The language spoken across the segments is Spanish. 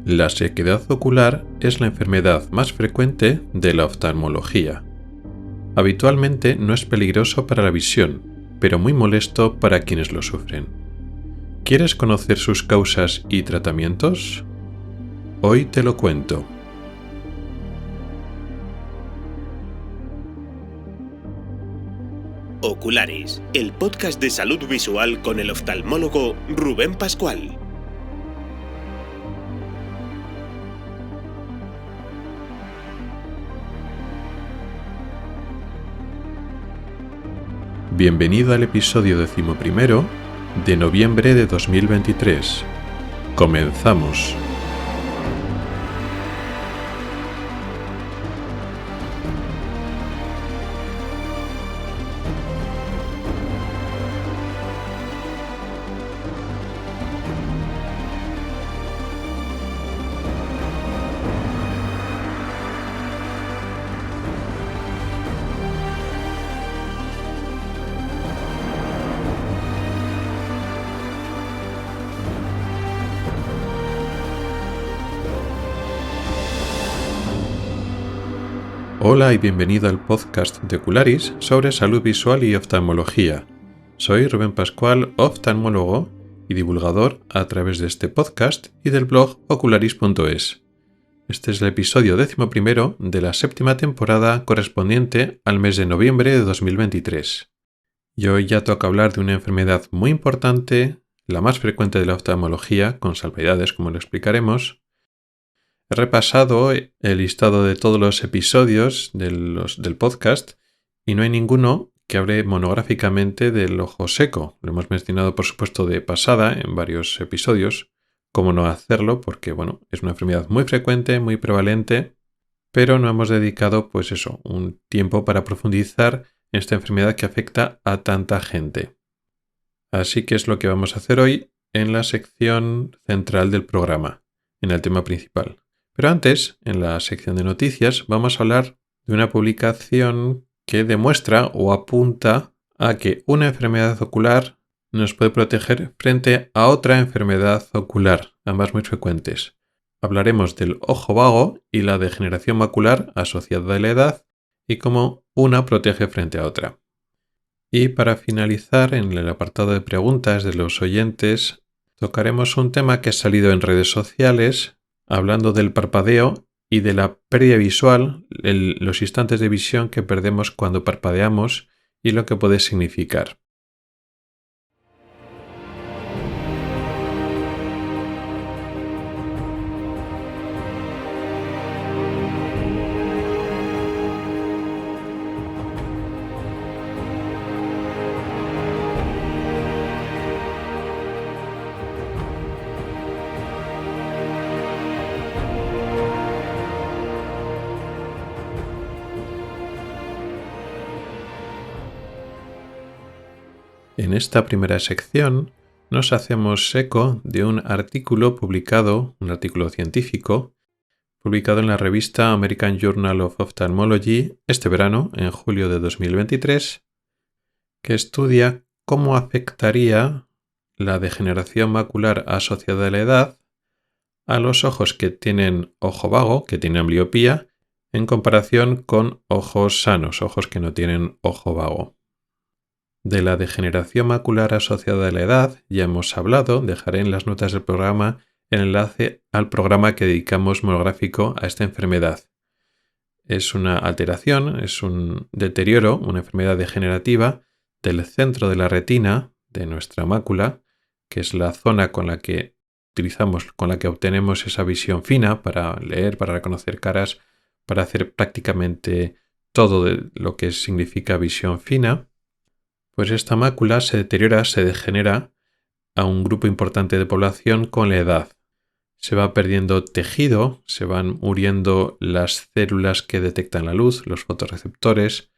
La sequedad ocular es la enfermedad más frecuente de la oftalmología. Habitualmente no es peligroso para la visión, pero muy molesto para quienes lo sufren. ¿Quieres conocer sus causas y tratamientos? Hoy te lo cuento. Oculares, el podcast de salud visual con el oftalmólogo Rubén Pascual. Bienvenido al episodio 11 de noviembre de 2023. Comenzamos. Hola y bienvenido al podcast de Ocularis sobre salud visual y oftalmología. Soy Rubén Pascual, oftalmólogo y divulgador a través de este podcast y del blog ocularis.es. Este es el episodio 11 de la 7ª temporada correspondiente al mes de noviembre de 2023. Y hoy ya toca hablar de una enfermedad muy importante, la más frecuente de la oftalmología, con salvedades como lo explicaremos. He repasado el listado de todos los episodios del podcast y no hay ninguno que hable monográficamente del ojo seco. Lo hemos mencionado, por supuesto, de pasada en varios episodios. Cómo no hacerlo, porque es una enfermedad muy frecuente, muy prevalente, pero no hemos dedicado, un tiempo para profundizar en esta enfermedad que afecta a tanta gente. Así que es lo que vamos a hacer hoy en la sección central del programa, en el tema principal. Pero antes, en la sección de noticias, vamos a hablar de una publicación que demuestra o apunta a que una enfermedad ocular nos puede proteger frente a otra enfermedad ocular, ambas muy frecuentes. Hablaremos del ojo vago y la degeneración macular asociada a la edad y cómo una protege frente a otra. Y para finalizar, en el apartado de preguntas de los oyentes, tocaremos un tema que ha salido en redes sociales, hablando del parpadeo y de la pérdida visual, los instantes de visión que perdemos cuando parpadeamos y lo que puede significar. En esta primera sección nos hacemos eco de un artículo científico, publicado en la revista American Journal of Ophthalmology este verano, en julio de 2023, que estudia cómo afectaría la degeneración macular asociada a la edad a los ojos que tienen ojo vago, que tienen ambliopía, en comparación con ojos sanos, ojos que no tienen ojo vago. De la degeneración macular asociada a la edad ya hemos hablado, dejaré en las notas del programa el enlace al programa que dedicamos monográfico a esta enfermedad. Es una alteración, es un deterioro, una enfermedad degenerativa del centro de la retina, de nuestra mácula, que es la zona con la que obtenemos esa visión fina para leer, para reconocer caras, para hacer prácticamente todo de lo que significa visión fina. Pues esta mácula se deteriora, se degenera a un grupo importante de población con la edad. Se va perdiendo tejido, se van muriendo las células que detectan la luz, los fotorreceptores,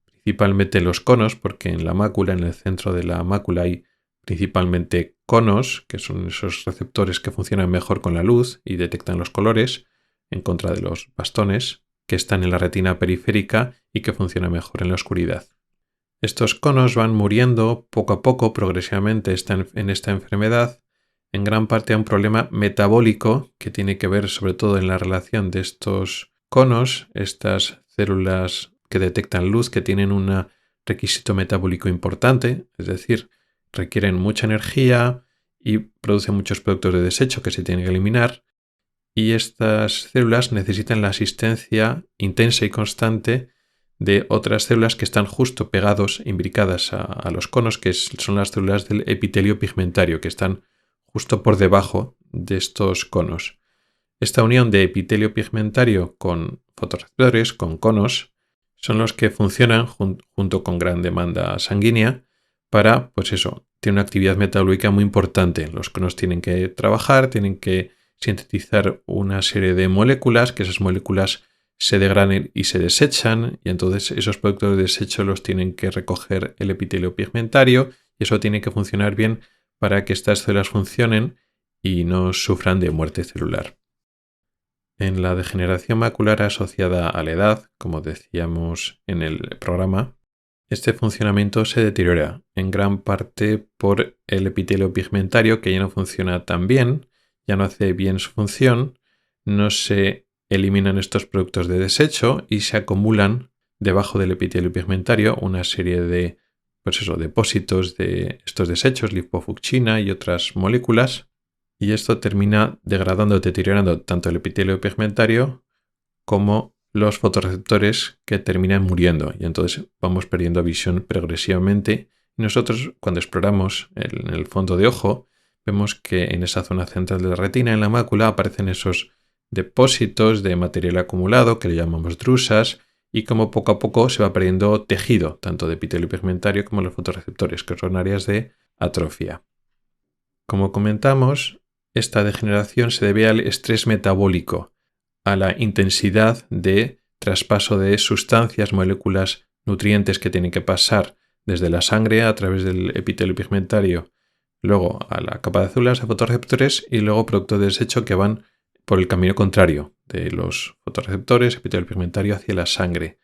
principalmente los conos, porque en la mácula, en el centro de la mácula hay principalmente conos, que son esos receptores que funcionan mejor con la luz y detectan los colores, en contra de los bastones, que están en la retina periférica y que funcionan mejor en la oscuridad. Estos conos van muriendo poco a poco, progresivamente en esta enfermedad, en gran parte a un problema metabólico que tiene que ver sobre todo en la relación de estos conos, estas células que detectan luz, que tienen un requisito metabólico importante, es decir, requieren mucha energía y producen muchos productos de desecho que se tienen que eliminar. Y estas células necesitan la asistencia intensa y constante de otras células que están justo pegados, imbricadas a los conos, que son las células del epitelio pigmentario, que están justo por debajo de estos conos. Esta unión de epitelio pigmentario con fotorreceptores, con conos, son los que funcionan junto con gran demanda sanguínea para, tiene una actividad metabólica muy importante. Los conos tienen que trabajar, tienen que sintetizar una serie de moléculas, que esas moléculas se degradan y se desechan, y entonces esos productos de desecho los tienen que recoger el epitelio pigmentario, y eso tiene que funcionar bien para que estas células funcionen y no sufran de muerte celular. En la degeneración macular asociada a la edad, como decíamos en el programa, este funcionamiento se deteriora en gran parte por el epitelio pigmentario, que ya no funciona tan bien, ya no hace bien su función, no se eliminan estos productos de desecho y se acumulan debajo del epitelio pigmentario una serie de depósitos de estos desechos, lipofuctina y otras moléculas, y esto termina degradando, deteriorando tanto el epitelio pigmentario como los fotorreceptores, que terminan muriendo, y entonces vamos perdiendo visión progresivamente. Y nosotros, cuando exploramos en el fondo de ojo, vemos que en esa zona central de la retina, en la mácula, aparecen esos depósitos de material acumulado que le llamamos drusas, y como poco a poco se va perdiendo tejido, tanto de epitelio pigmentario como los fotorreceptores, que son áreas de atrofia. Como comentamos, esta degeneración se debe al estrés metabólico, a la intensidad de traspaso de sustancias, moléculas, nutrientes que tienen que pasar desde la sangre a través del epitelio pigmentario, luego a la capa de células de fotorreceptores y luego productos de desecho que van por el camino contrario de los fotorreceptores, epitelio pigmentario hacia la sangre.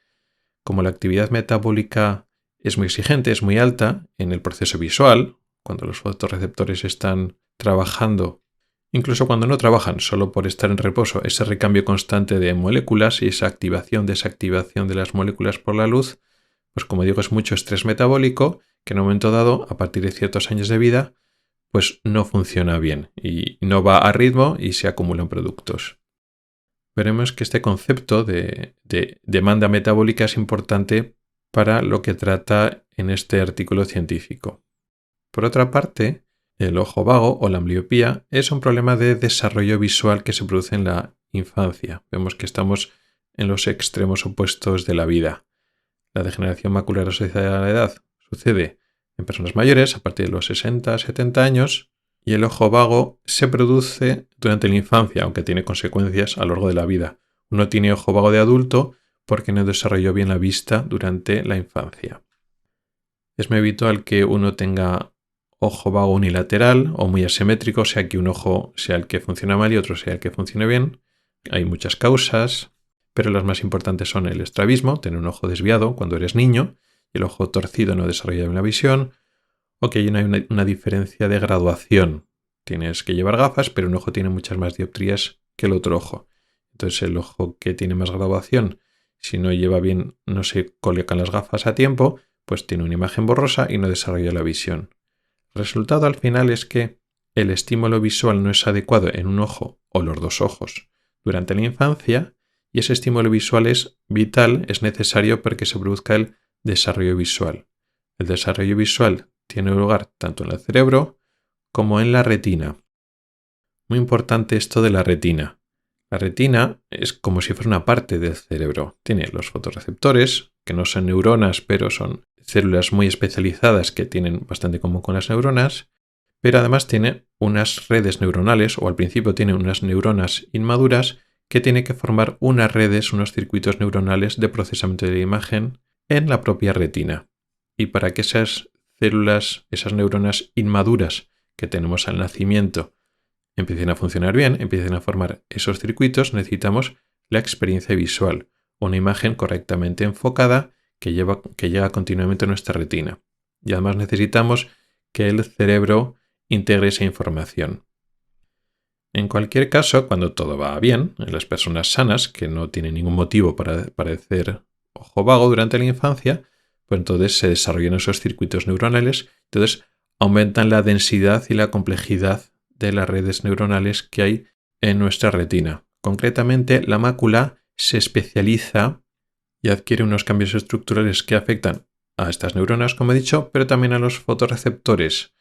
Como la actividad metabólica es muy exigente, es muy alta en el proceso visual, cuando los fotorreceptores están trabajando, incluso cuando no trabajan, solo por estar en reposo, ese recambio constante de moléculas y esa activación, desactivación de las moléculas por la luz, pues como digo, es mucho estrés metabólico que en un momento dado, a partir de ciertos años de vida, pues no funciona bien y no va a ritmo y se acumulan productos. Veremos que este concepto de demanda metabólica es importante para lo que trata en este artículo científico. Por otra parte, el ojo vago o la ambliopía es un problema de desarrollo visual que se produce en la infancia. Vemos que estamos en los extremos opuestos de la vida. La degeneración macular asociada a la edad sucede en personas mayores a partir de los 60-70 años y el ojo vago se produce durante la infancia, aunque tiene consecuencias a lo largo de la vida. Uno tiene ojo vago de adulto porque no desarrolló bien la vista durante la infancia. Es muy habitual que uno tenga ojo vago unilateral o muy asimétrico, o sea que un ojo sea el que funciona mal y otro sea el que funcione bien. Hay muchas causas, pero las más importantes son el estrabismo, tener un ojo desviado cuando eres niño, y el ojo torcido no desarrolla bien la visión, o que hay una diferencia de graduación. Tienes que llevar gafas, pero un ojo tiene muchas más dioptrías que el otro ojo. Entonces el ojo que tiene más graduación, si no lleva bien, no se colocan las gafas a tiempo, pues tiene una imagen borrosa y no desarrolla la visión. El resultado al final es que el estímulo visual no es adecuado en un ojo o los dos ojos durante la infancia, y ese estímulo visual es vital, es necesario para que se produzca el desarrollo visual. El desarrollo visual tiene lugar tanto en el cerebro como en la retina. Muy importante esto de la retina. La retina es como si fuera una parte del cerebro. Tiene los fotorreceptores, que no son neuronas, pero son células muy especializadas que tienen bastante común con las neuronas, pero además tiene unas redes neuronales, o al principio tiene unas neuronas inmaduras que tienen que formar unas redes, unos circuitos neuronales de procesamiento de la imagen en la propia retina. Y para que esas células, esas neuronas inmaduras que tenemos al nacimiento, empiecen a funcionar bien, empiecen a formar esos circuitos, necesitamos la experiencia visual, una imagen correctamente enfocada que llega continuamente a nuestra retina. Y además necesitamos que el cerebro integre esa información. En cualquier caso, cuando todo va bien, en las personas sanas, que no tienen ningún motivo para padecer ojo vago durante la infancia, pues entonces se desarrollan esos circuitos neuronales, entonces aumentan la densidad y la complejidad de las redes neuronales que hay en nuestra retina. Concretamente, la mácula se especializa y adquiere unos cambios estructurales que afectan a estas neuronas, como he dicho, pero también a los fotorreceptores,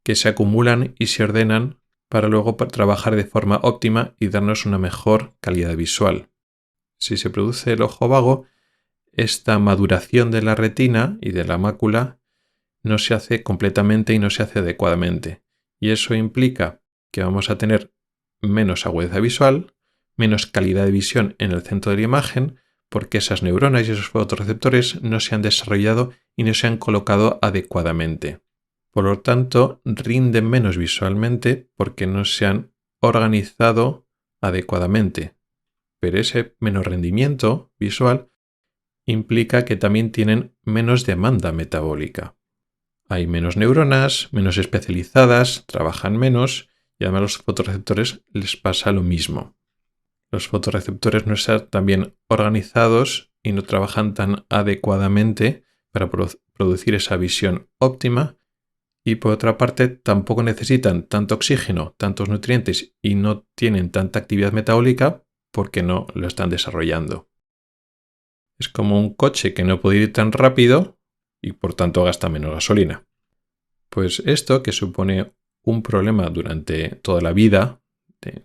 que se acumulan y se ordenan para luego trabajar de forma óptima y darnos una mejor calidad visual. Si se produce el ojo vago, esta maduración de la retina y de la mácula no se hace completamente y no se hace adecuadamente. Y eso implica que vamos a tener menos agudeza visual, menos calidad de visión en el centro de la imagen, porque esas neuronas y esos fotorreceptores no se han desarrollado y no se han colocado adecuadamente. Por lo tanto, rinden menos visualmente porque no se han organizado adecuadamente. Pero ese menos rendimiento visual implica que también tienen menos demanda metabólica. Hay menos neuronas, menos especializadas, trabajan menos y además a los fotorreceptores les pasa lo mismo. Los fotorreceptores no están tan bien organizados y no trabajan tan adecuadamente para producir esa visión óptima. Y por otra parte, tampoco necesitan tanto oxígeno, tantos nutrientes y no tienen tanta actividad metabólica porque no lo están desarrollando. Es como un coche que no puede ir tan rápido y por tanto gasta menos gasolina. Pues esto, que supone un problema durante toda la vida,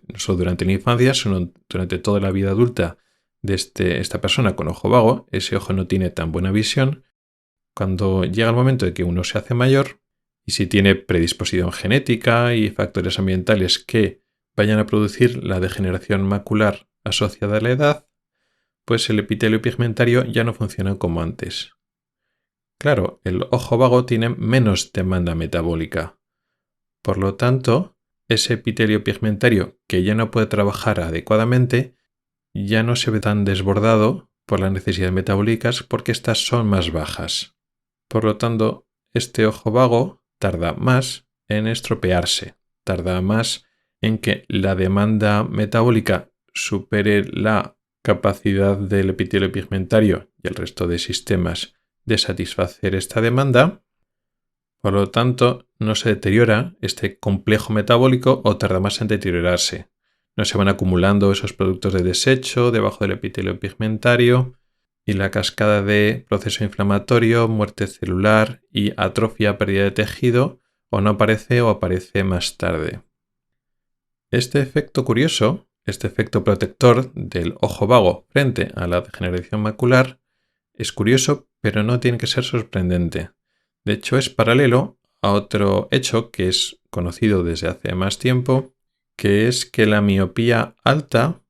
no solo durante la infancia, sino durante toda la vida adulta de esta persona con ojo vago, ese ojo no tiene tan buena visión. Cuando llega el momento de que uno se hace mayor, y si tiene predisposición genética y factores ambientales que vayan a producir la degeneración macular asociada a la edad, pues el epitelio pigmentario ya no funciona como antes. Claro, el ojo vago tiene menos demanda metabólica. Por lo tanto, ese epitelio pigmentario que ya no puede trabajar adecuadamente ya no se ve tan desbordado por las necesidades metabólicas porque estas son más bajas. Por lo tanto, este ojo vago tarda más en estropearse, tarda más en que la demanda metabólica supere la capacidad del epitelio pigmentario y el resto de sistemas de satisfacer esta demanda. Por lo tanto, no se deteriora este complejo metabólico o tarda más en deteriorarse. No se van acumulando esos productos de desecho debajo del epitelio pigmentario y la cascada de proceso inflamatorio, muerte celular y atrofia, pérdida de tejido, o no aparece o aparece más tarde. Este efecto curioso, este efecto protector del ojo vago frente a la degeneración macular, es curioso, pero no tiene que ser sorprendente. De hecho, es paralelo a otro hecho que es conocido desde hace más tiempo, que es que la miopía alta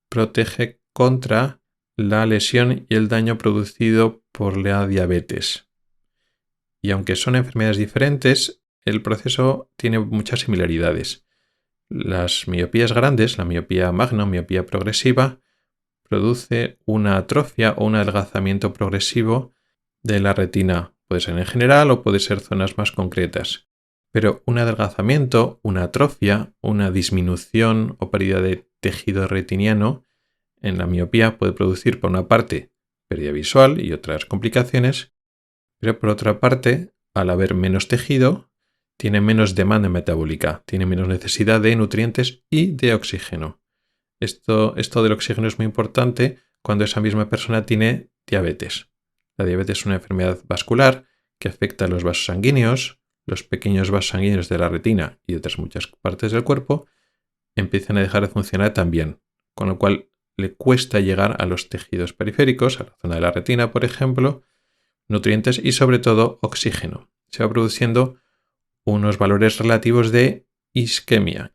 protege contra la lesión y el daño producido por la diabetes. Y aunque son enfermedades diferentes, el proceso tiene muchas similaridades. Las miopías grandes, la miopía magna o miopía progresiva, produce una atrofia o un adelgazamiento progresivo de la retina. Puede ser en general o puede ser zonas más concretas. Pero un adelgazamiento, una atrofia, una disminución o pérdida de tejido retiniano en la miopía puede producir, por una parte, pérdida visual y otras complicaciones, pero por otra parte, al haber menos tejido, tiene menos demanda metabólica, tiene menos necesidad de nutrientes y de oxígeno. Esto del oxígeno es muy importante cuando esa misma persona tiene diabetes. La diabetes es una enfermedad vascular que afecta a los vasos sanguíneos, los pequeños vasos sanguíneos de la retina y otras muchas partes del cuerpo empiezan a dejar de funcionar también, con lo cual le cuesta llegar a los tejidos periféricos, a la zona de la retina, por ejemplo, nutrientes y sobre todo oxígeno. Se va produciendo unos valores relativos de isquemia.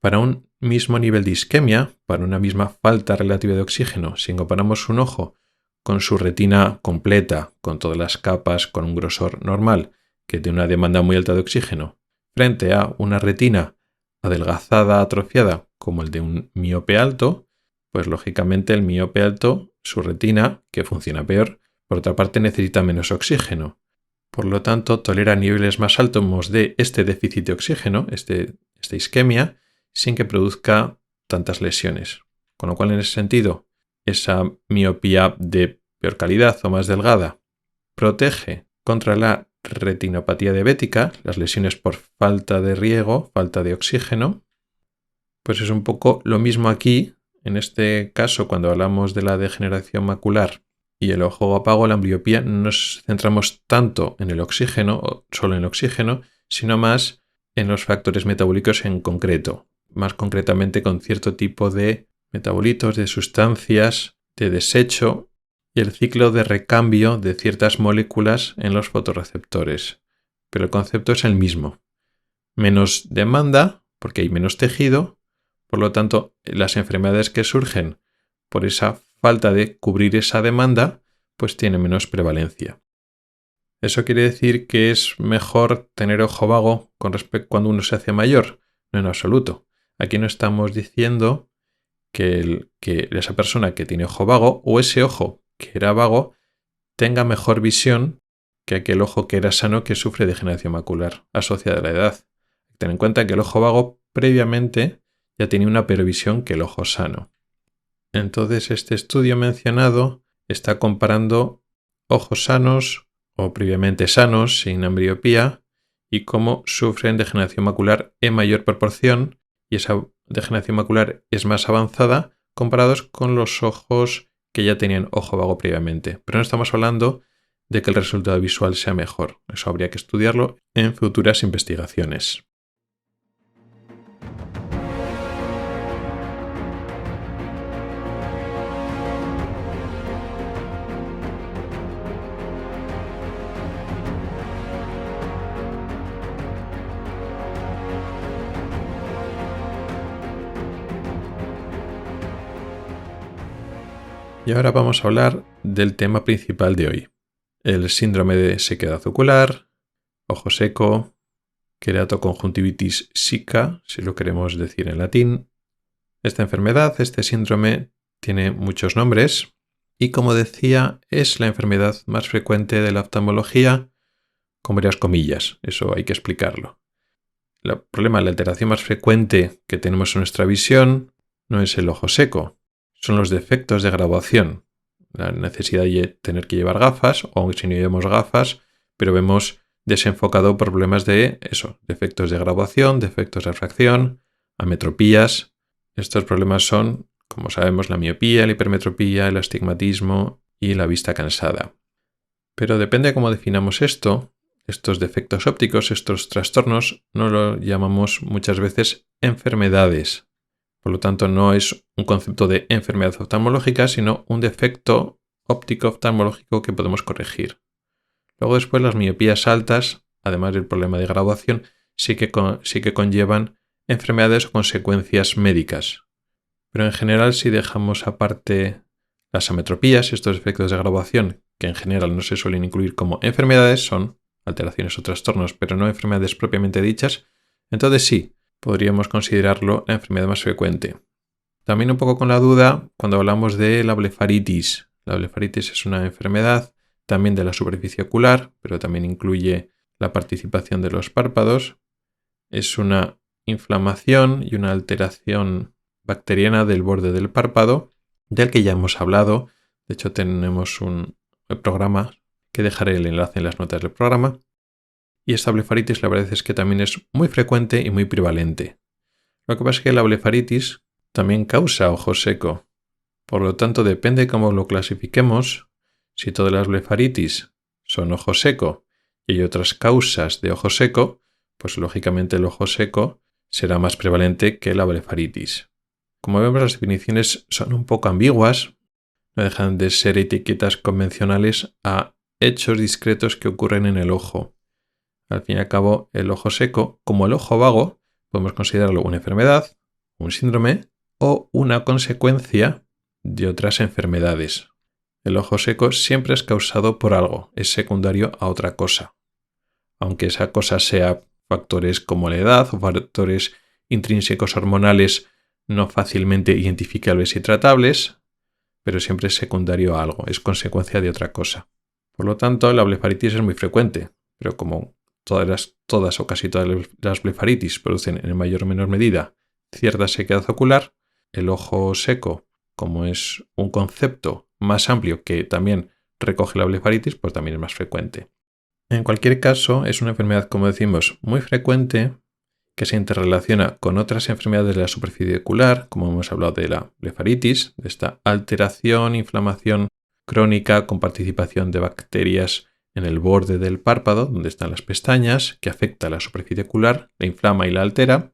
Para un mismo nivel de isquemia, para una misma falta relativa de oxígeno, si comparamos un ojo con su retina completa, con todas las capas, con un grosor normal, que tiene una demanda muy alta de oxígeno, frente a una retina adelgazada, atrofiada, como el de un miope alto, pues lógicamente el miope alto, su retina, que funciona peor, por otra parte necesita menos oxígeno. Por lo tanto, tolera niveles más altos de este déficit de oxígeno, esta isquemia, sin que produzca tantas lesiones. Con lo cual, en ese sentido, esa miopía de peor calidad o más delgada protege contra la retinopatía diabética, las lesiones por falta de riego, falta de oxígeno. Pues es un poco lo mismo aquí. En este caso, cuando hablamos de la degeneración macular y el ojo apago, la ambliopía, no nos centramos tanto en el oxígeno, o solo en el oxígeno, sino más en los factores metabólicos en concreto, más concretamente con cierto tipo de metabolitos, de sustancias, de desecho y el ciclo de recambio de ciertas moléculas en los fotorreceptores. Pero el concepto es el mismo. Menos demanda, porque hay menos tejido. Por lo tanto, las enfermedades que surgen por esa falta de cubrir esa demanda, pues tienen menos prevalencia. ¿Eso quiere decir que es mejor tener ojo vago con respecto cuando uno se hace mayor? No, en absoluto. Aquí no estamos diciendo que esa persona que tiene ojo vago o ese ojo que era vago tenga mejor visión que aquel ojo que era sano que sufre degeneración macular asociada a la edad. Ten en cuenta que el ojo vago previamente ya tenía una peor visión que el ojo sano. Entonces, este estudio mencionado está comparando ojos sanos o previamente sanos, sin ambliopía, y cómo sufren degeneración macular en mayor proporción, y esa degeneración macular es más avanzada comparados con los ojos que ya tenían ojo vago previamente. Pero no estamos hablando de que el resultado visual sea mejor. Eso habría que estudiarlo en futuras investigaciones. Y ahora vamos a hablar del tema principal de hoy, el síndrome de sequedad ocular, ojo seco, queratoconjuntivitis sica, si lo queremos decir en latín. Esta enfermedad, este síndrome, tiene muchos nombres y, como decía, es la enfermedad más frecuente de la oftalmología, con varias comillas, eso hay que explicarlo. El problema, la alteración más frecuente que tenemos en nuestra visión no es el ojo seco, son los defectos de graduación, la necesidad de tener que llevar gafas, o si no llevamos gafas, pero vemos desenfocado problemas de defectos de graduación, defectos de refracción, ametropías. Estos problemas son, como sabemos, la miopía, la hipermetropía, el astigmatismo y la vista cansada. Pero depende de cómo definamos esto, estos defectos ópticos, estos trastornos, no lo llamamos muchas veces enfermedades. Por lo tanto, no es un concepto de enfermedad oftalmológica, sino un defecto óptico oftalmológico que podemos corregir. Luego después las miopías altas, además del problema de graduación, sí que conllevan enfermedades o consecuencias médicas. Pero en general, si dejamos aparte las ametropías, estos defectos de graduación, que en general no se suelen incluir como enfermedades, son alteraciones o trastornos, pero no enfermedades propiamente dichas, entonces sí, podríamos considerarlo la enfermedad más frecuente. También un poco con la duda cuando hablamos de la blefaritis. La blefaritis es una enfermedad también de la superficie ocular, pero también incluye la participación de los párpados. Es una inflamación y una alteración bacteriana del borde del párpado, del que ya hemos hablado. De hecho, tenemos un programa que dejaré el enlace en las notas del programa. Y esta blefaritis la verdad es que también es muy frecuente y muy prevalente. Lo que pasa es que la blefaritis también causa ojo seco. Por lo tanto, depende de cómo lo clasifiquemos. Si todas las blefaritis son ojo seco y hay otras causas de ojo seco, pues lógicamente el ojo seco será más prevalente que la blefaritis. Como vemos, las definiciones son un poco ambiguas, no dejan de ser etiquetas convencionales a hechos discretos que ocurren en el ojo. Al fin y al cabo, el ojo seco, como el ojo vago, podemos considerarlo una enfermedad, un síndrome o una consecuencia de otras enfermedades. El ojo seco siempre es causado por algo, es secundario a otra cosa. Aunque esa cosa sea factores como la edad o factores intrínsecos hormonales no fácilmente identificables y tratables, pero siempre es secundario a algo, es consecuencia de otra cosa. Por lo tanto, la blefaritis es muy frecuente, pero como todas o casi todas las blefaritis producen en mayor o menor medida cierta sequedad ocular. El ojo seco, como es un concepto más amplio que también recoge la blefaritis, pues también es más frecuente. En cualquier caso, es una enfermedad, como decimos, muy frecuente, que se interrelaciona con otras enfermedades de la superficie ocular, como hemos hablado de la blefaritis, de esta alteración, inflamación crónica con participación de bacterias en el borde del párpado, donde están las pestañas, que afecta a la superficie ocular, la inflama y la altera,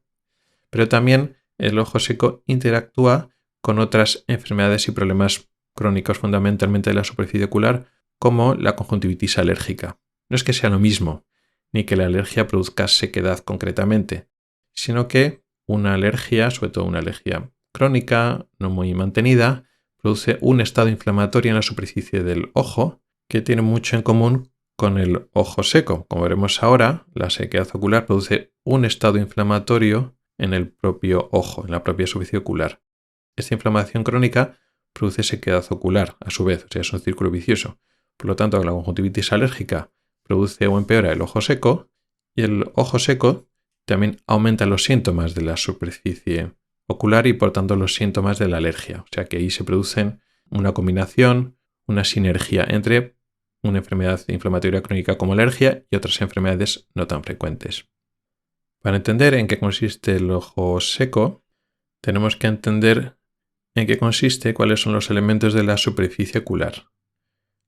pero también el ojo seco interactúa con otras enfermedades y problemas crónicos fundamentalmente de la superficie ocular, como la conjuntivitis alérgica. No es que sea lo mismo, ni que la alergia produzca sequedad concretamente, sino que una alergia, sobre todo una alergia crónica, no muy mantenida, produce un estado inflamatorio en la superficie del ojo que tiene mucho en común con el ojo seco. Como veremos ahora, la sequedad ocular produce un estado inflamatorio en el propio ojo, en la propia superficie ocular. Esta inflamación crónica produce sequedad ocular, a su vez, o sea, es un círculo vicioso. Por lo tanto, la conjuntivitis alérgica produce o empeora el ojo seco, y el ojo seco también aumenta los síntomas de la superficie ocular y por tanto los síntomas de la alergia. O sea que ahí se producen una combinación, una sinergia entre una enfermedad inflamatoria crónica como alergia y otras enfermedades no tan frecuentes. Para entender en qué consiste el ojo seco, tenemos que entender en qué consiste, cuáles son los elementos de la superficie ocular.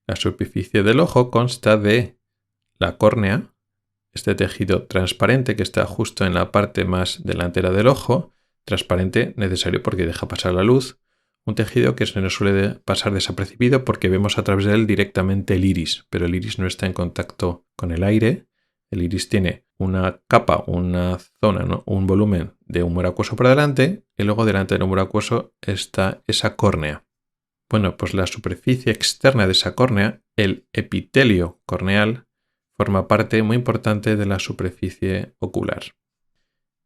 La superficie del ojo consta de la córnea, este tejido transparente que está justo en la parte más delantera del ojo, transparente necesario porque deja pasar la luz, un tejido que se nos suele pasar desapercibido porque vemos a través de él directamente el iris, pero el iris no está en contacto con el aire. El iris tiene una capa, una zona, ¿no? Un volumen de humor acuoso por delante y luego delante del humor acuoso está esa córnea. Bueno, pues la superficie externa de esa córnea, el epitelio corneal, forma parte muy importante de la superficie ocular.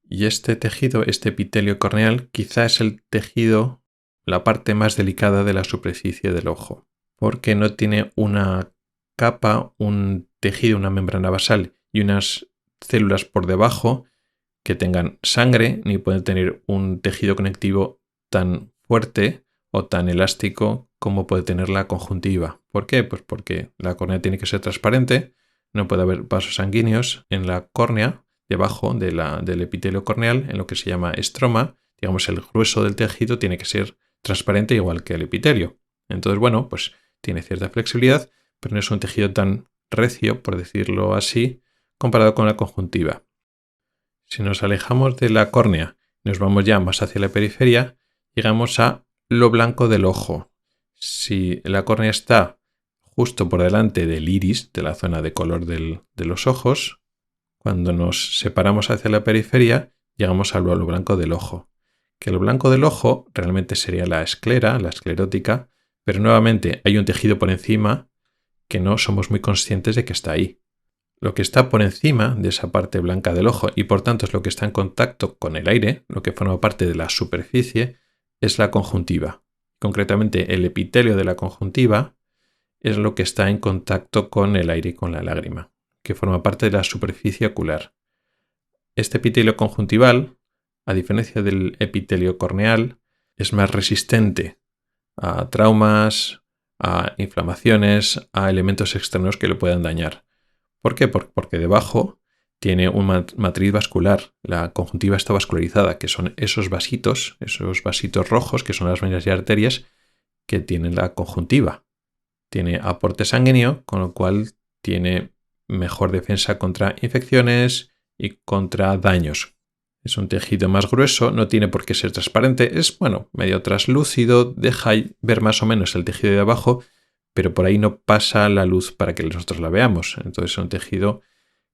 Y este tejido, este epitelio corneal, quizá es el tejido, la parte más delicada de la superficie del ojo, porque no tiene una capa, un tejido, una membrana basal y unas células por debajo que tengan sangre, ni pueden tener un tejido conectivo tan fuerte o tan elástico como puede tener la conjuntiva. ¿Por qué? Pues porque la córnea tiene que ser transparente, no puede haber vasos sanguíneos en la córnea, debajo del epitelio corneal, en lo que se llama estroma. Digamos, el grueso del tejido tiene que ser transparente igual que el epitelio. Entonces, bueno, pues tiene cierta flexibilidad, pero no es un tejido tan recio, por decirlo así, comparado con la conjuntiva. Si nos alejamos de la córnea y nos vamos ya más hacia la periferia, llegamos a lo blanco del ojo. Si la córnea está justo por delante del iris, de la zona de color de los ojos, cuando nos separamos hacia la periferia, llegamos a lo blanco del ojo. Que lo blanco del ojo realmente sería la esclera, la esclerótica, pero nuevamente hay un tejido por encima que no somos muy conscientes de que está ahí. Lo que está por encima de esa parte blanca del ojo y por tanto es lo que está en contacto con el aire, lo que forma parte de la superficie, es la conjuntiva. Concretamente el epitelio de la conjuntiva es lo que está en contacto con el aire y con la lágrima, que forma parte de la superficie ocular. Este epitelio conjuntival, a diferencia del epitelio corneal, es más resistente a traumas, a inflamaciones, a elementos externos que lo puedan dañar. ¿Por qué? Porque debajo tiene una matriz vascular. La conjuntiva está vascularizada, que son esos vasitos rojos, que son las venas y arterias que tienen la conjuntiva. Tiene aporte sanguíneo, con lo cual tiene mejor defensa contra infecciones y contra daños. Es un tejido más grueso, no tiene por qué ser transparente, es, medio traslúcido, deja ver más o menos el tejido de abajo, pero por ahí no pasa la luz para que nosotros la veamos. Entonces es un tejido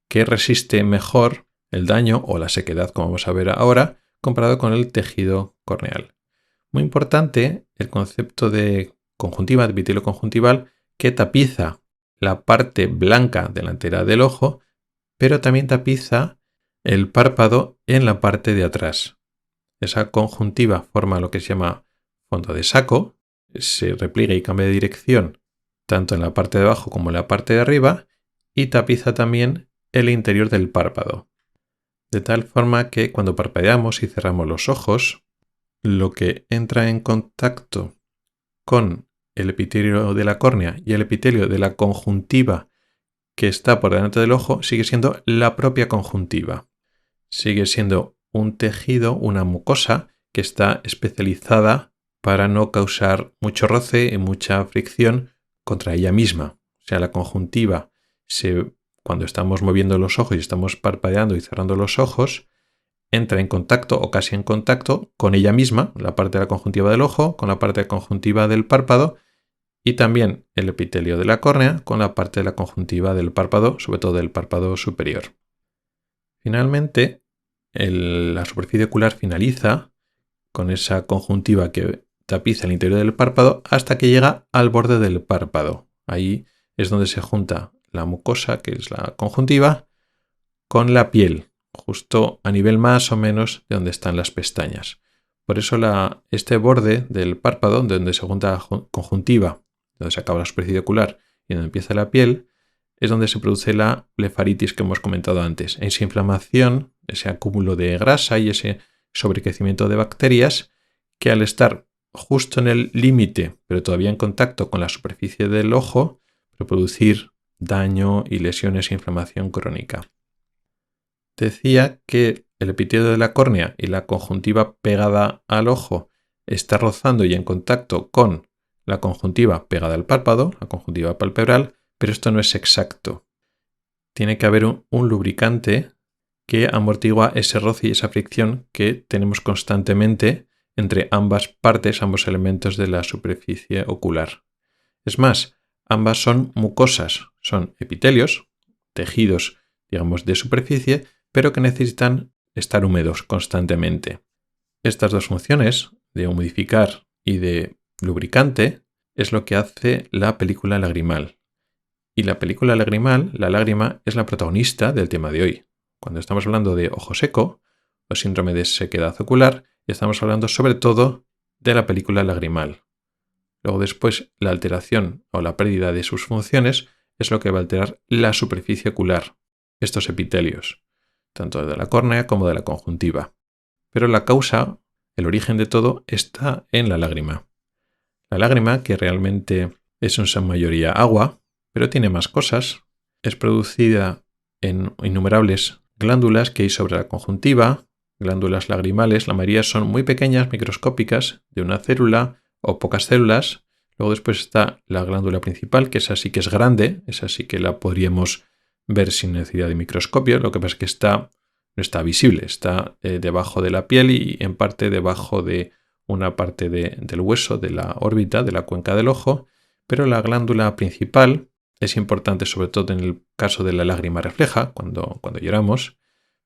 que resiste mejor el daño o la sequedad, como vamos a ver ahora, comparado con el tejido corneal. Muy importante el concepto de conjuntiva, de epitelio conjuntival, que tapiza la parte blanca delantera del ojo, pero también tapiza el párpado en la parte de atrás. Esa conjuntiva forma lo que se llama fondo de saco, se repliega y cambia de dirección tanto en la parte de abajo como en la parte de arriba y tapiza también el interior del párpado. de tal forma que cuando parpadeamos y cerramos los ojos, lo que entra en contacto con el epitelio de la córnea y el epitelio de la conjuntiva que está por delante del ojo sigue siendo la propia conjuntiva. Sigue siendo un tejido, una mucosa que está especializada para no causar mucho roce y mucha fricción contra ella misma. O sea, la conjuntiva, cuando estamos moviendo los ojos y estamos parpadeando y cerrando los ojos, entra en contacto o casi en contacto con ella misma, la parte de la conjuntiva del ojo, con la parte de la conjuntiva del párpado y también el epitelio de la córnea con la parte de la conjuntiva del párpado, sobre todo del párpado superior. Finalmente, la superficie ocular finaliza con esa conjuntiva que tapiza el interior del párpado hasta que llega al borde del párpado. Ahí es donde se junta la mucosa, que es la conjuntiva, con la piel, justo a nivel más o menos de donde están las pestañas. Por eso este borde del párpado, donde se junta la conjuntiva, donde se acaba la superficie ocular y donde empieza la piel, es donde se produce la blefaritis que hemos comentado antes. Esa inflamación, ese acúmulo de grasa y ese sobrecrecimiento de bacterias que al estar justo en el límite, pero todavía en contacto con la superficie del ojo, puede producir daño y lesiones e inflamación crónica. Decía que el epitelio de la córnea y la conjuntiva pegada al ojo está rozando y en contacto con la conjuntiva pegada al párpado, la conjuntiva palpebral, pero esto no es exacto. Tiene que haber un lubricante que amortigua ese roce y esa fricción que tenemos constantemente entre ambas partes, ambos elementos de la superficie ocular. Es más, ambas son mucosas, son epitelios, tejidos, digamos, de superficie, pero que necesitan estar húmedos constantemente. Estas dos funciones, de humidificar y de lubricante, es lo que hace la película lagrimal. Y la película lagrimal, la lágrima, es la protagonista del tema de hoy. Cuando estamos hablando de ojo seco o síndrome de sequedad ocular, estamos hablando sobre todo de la película lagrimal. Luego después, la alteración o la pérdida de sus funciones es lo que va a alterar la superficie ocular, estos epitelios, tanto de la córnea como de la conjuntiva. Pero la causa, el origen de todo, está en la lágrima. La lágrima, que realmente es en su mayoría agua, pero tiene más cosas, es producida en innumerables glándulas que hay sobre la conjuntiva, glándulas lagrimales, la mayoría son muy pequeñas, microscópicas, de una célula o pocas células. Luego después está la glándula principal, que esa sí que es grande, esa sí que la podríamos ver sin necesidad de microscopio, lo que pasa es que no está visible, está debajo de la piel y en parte debajo de una parte del hueso, de la órbita, de la cuenca del ojo, pero la glándula principal es importante sobre todo en el caso de la lágrima refleja, cuando lloramos,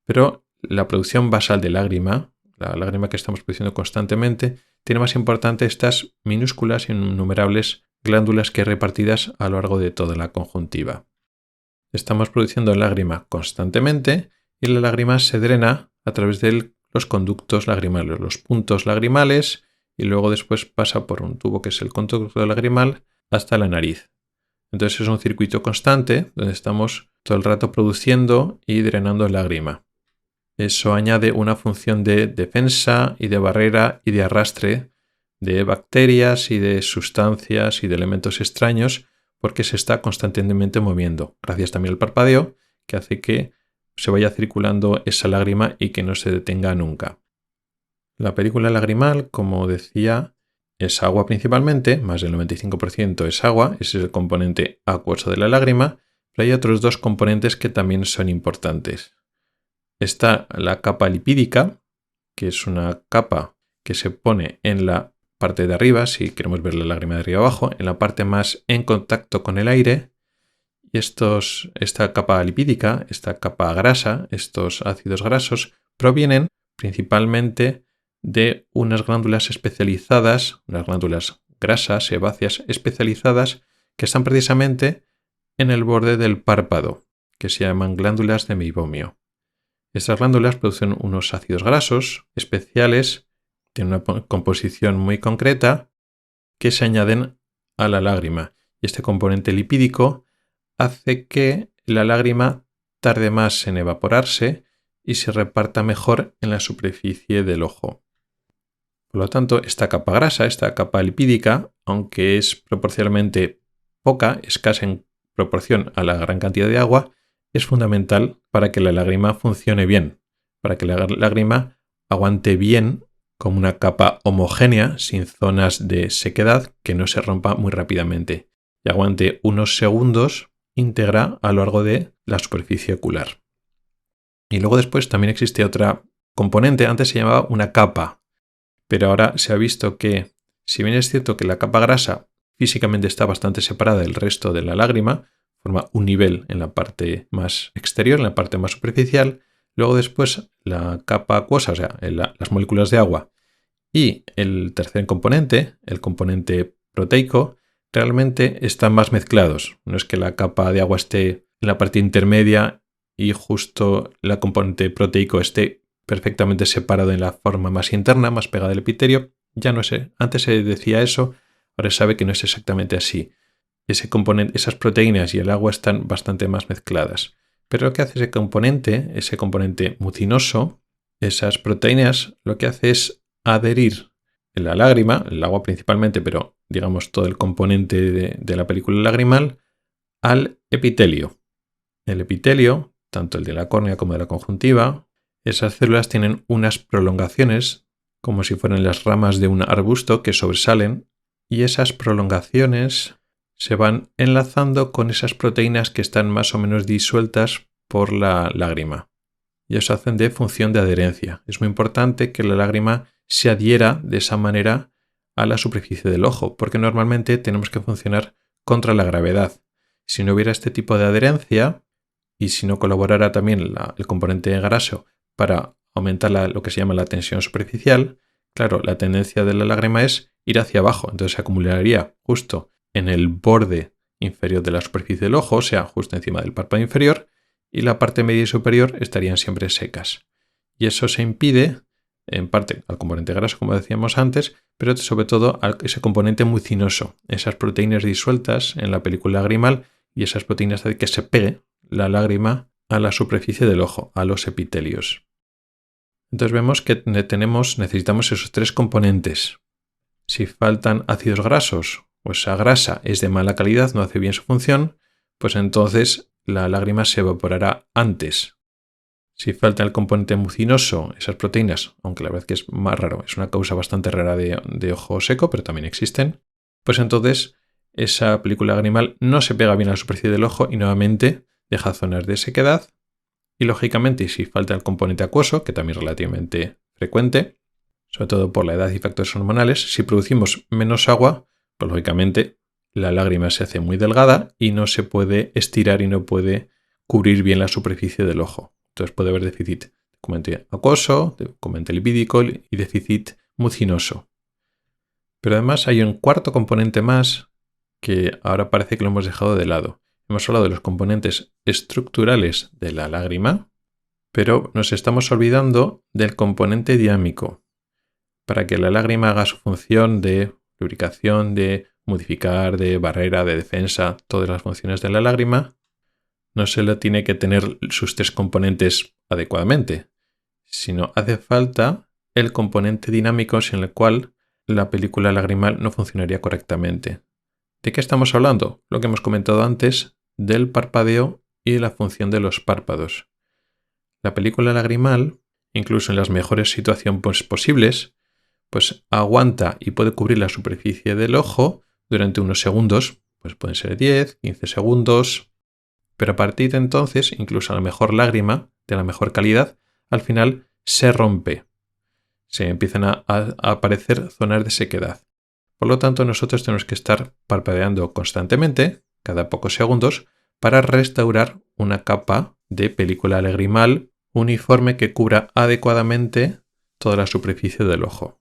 pero la producción basal de lágrima, la lágrima que estamos produciendo constantemente, tiene más importante estas minúsculas e innumerables glándulas que hay repartidas a lo largo de toda la conjuntiva. Estamos produciendo lágrima constantemente y la lágrima se drena a través de los conductos lagrimales, los puntos lagrimales, y luego después pasa por un tubo que es el conducto lagrimal hasta la nariz. Entonces es un circuito constante donde estamos todo el rato produciendo y drenando lágrima. Eso añade una función de defensa y de barrera y de arrastre de bacterias y de sustancias y de elementos extraños porque se está constantemente moviendo, gracias también al parpadeo, que hace que se vaya circulando esa lágrima y que no se detenga nunca. La película lagrimal, como decía, es agua principalmente, más del 95% es agua, ese es el componente acuoso de la lágrima, pero hay otros dos componentes que también son importantes. Está la capa lipídica, que es una capa que se pone en la parte de arriba, si queremos ver la lágrima de arriba abajo, en la parte más en contacto con el aire. Y esta capa lipídica, esta capa grasa, estos ácidos grasos, provienen principalmente de unas glándulas especializadas, unas glándulas grasas, sebáceas especializadas, que están precisamente en el borde del párpado, que se llaman glándulas de meibomio. Estas glándulas producen unos ácidos grasos especiales, tienen una composición muy concreta, que se añaden a la lágrima. Y este componente lipídico hace que la lágrima tarde más en evaporarse y se reparta mejor en la superficie del ojo. Por lo tanto, esta capa grasa, esta capa lipídica, aunque es proporcionalmente poca, escasa en proporción a la gran cantidad de agua, es fundamental para que la lágrima funcione bien, para que la lágrima aguante bien como una capa homogénea, sin zonas de sequedad, que no se rompa muy rápidamente y aguante unos segundos íntegra a lo largo de la superficie ocular. Y luego después también existe otra componente, antes se llamaba una capa, pero ahora se ha visto que, si bien es cierto que la capa grasa físicamente está bastante separada del resto de la lágrima, forma un nivel en la parte más exterior, en la parte más superficial, luego después la capa acuosa, o sea, las moléculas de agua, y el tercer componente, el componente proteico, realmente están más mezclados. No es que la capa de agua esté en la parte intermedia y justo la componente proteico esté perfectamente separado en la forma más interna, más pegada al epitelio. Ya no sé, antes se decía eso, ahora se sabe que no es exactamente así. Esas proteínas y el agua están bastante más mezcladas. Pero lo que hace ese componente mucinoso, esas proteínas, lo que hace es adherir en la lágrima, el agua principalmente, pero digamos todo el componente de la película lagrimal, al epitelio. El epitelio, tanto el de la córnea como de la conjuntiva, esas células tienen unas prolongaciones, como si fueran las ramas de un arbusto que sobresalen, y esas prolongaciones se van enlazando con esas proteínas que están más o menos disueltas por la lágrima. Y eso hacen de función de adherencia. Es muy importante que la lágrima se adhiera de esa manera a la superficie del ojo, porque normalmente tenemos que funcionar contra la gravedad. Si no hubiera este tipo de adherencia y si no colaborara también el componente graso para aumentar lo que se llama la tensión superficial, claro, la tendencia de la lágrima es ir hacia abajo, entonces se acumularía justo en el borde inferior de la superficie del ojo, o sea, justo encima del párpado inferior, y la parte media y superior estarían siempre secas. Y eso se impide, en parte, al componente graso, como decíamos antes, pero sobre todo a ese componente mucinoso, esas proteínas disueltas en la película lagrimal y esas proteínas de que se pegue la lágrima a la superficie del ojo, a los epitelios. Entonces vemos que necesitamos esos tres componentes. Si faltan ácidos grasos o esa grasa es de mala calidad, no hace bien su función, pues entonces la lágrima se evaporará antes. Si falta el componente mucinoso, esas proteínas, aunque la verdad que es más raro, es una causa bastante rara de ojo seco, pero también existen, pues entonces esa película lagrimal no se pega bien a la superficie del ojo y nuevamente deja zonas de sequedad. Y lógicamente, si falta el componente acuoso, que también es relativamente frecuente, sobre todo por la edad y factores hormonales, si producimos menos agua, pues lógicamente la lágrima se hace muy delgada y no se puede estirar y no puede cubrir bien la superficie del ojo. Entonces puede haber déficit de componente acuoso, de componente lipídico y déficit mucinoso. Pero además hay un cuarto componente más que ahora parece que lo hemos dejado de lado. Hemos hablado de los componentes estructurales de la lágrima, pero nos estamos olvidando del componente dinámico. Para que la lágrima haga su función de lubricación, de modificar, de barrera, de defensa, todas las funciones de la lágrima, no solo tiene que tener sus tres componentes adecuadamente, sino hace falta el componente dinámico sin el cual la película lagrimal no funcionaría correctamente. ¿De qué estamos hablando? Lo que hemos comentado antes del parpadeo y de la función de los párpados. La película lagrimal, incluso en las mejores situaciones posibles, pues aguanta y puede cubrir la superficie del ojo durante unos segundos, pues pueden ser 10, 15 segundos, pero a partir de entonces, incluso la mejor lágrima, de la mejor calidad, al final se rompe. Se empiezan a aparecer zonas de sequedad. Por lo tanto, nosotros tenemos que estar parpadeando constantemente, cada pocos segundos, para restaurar una capa de película lagrimal uniforme que cubra adecuadamente toda la superficie del ojo.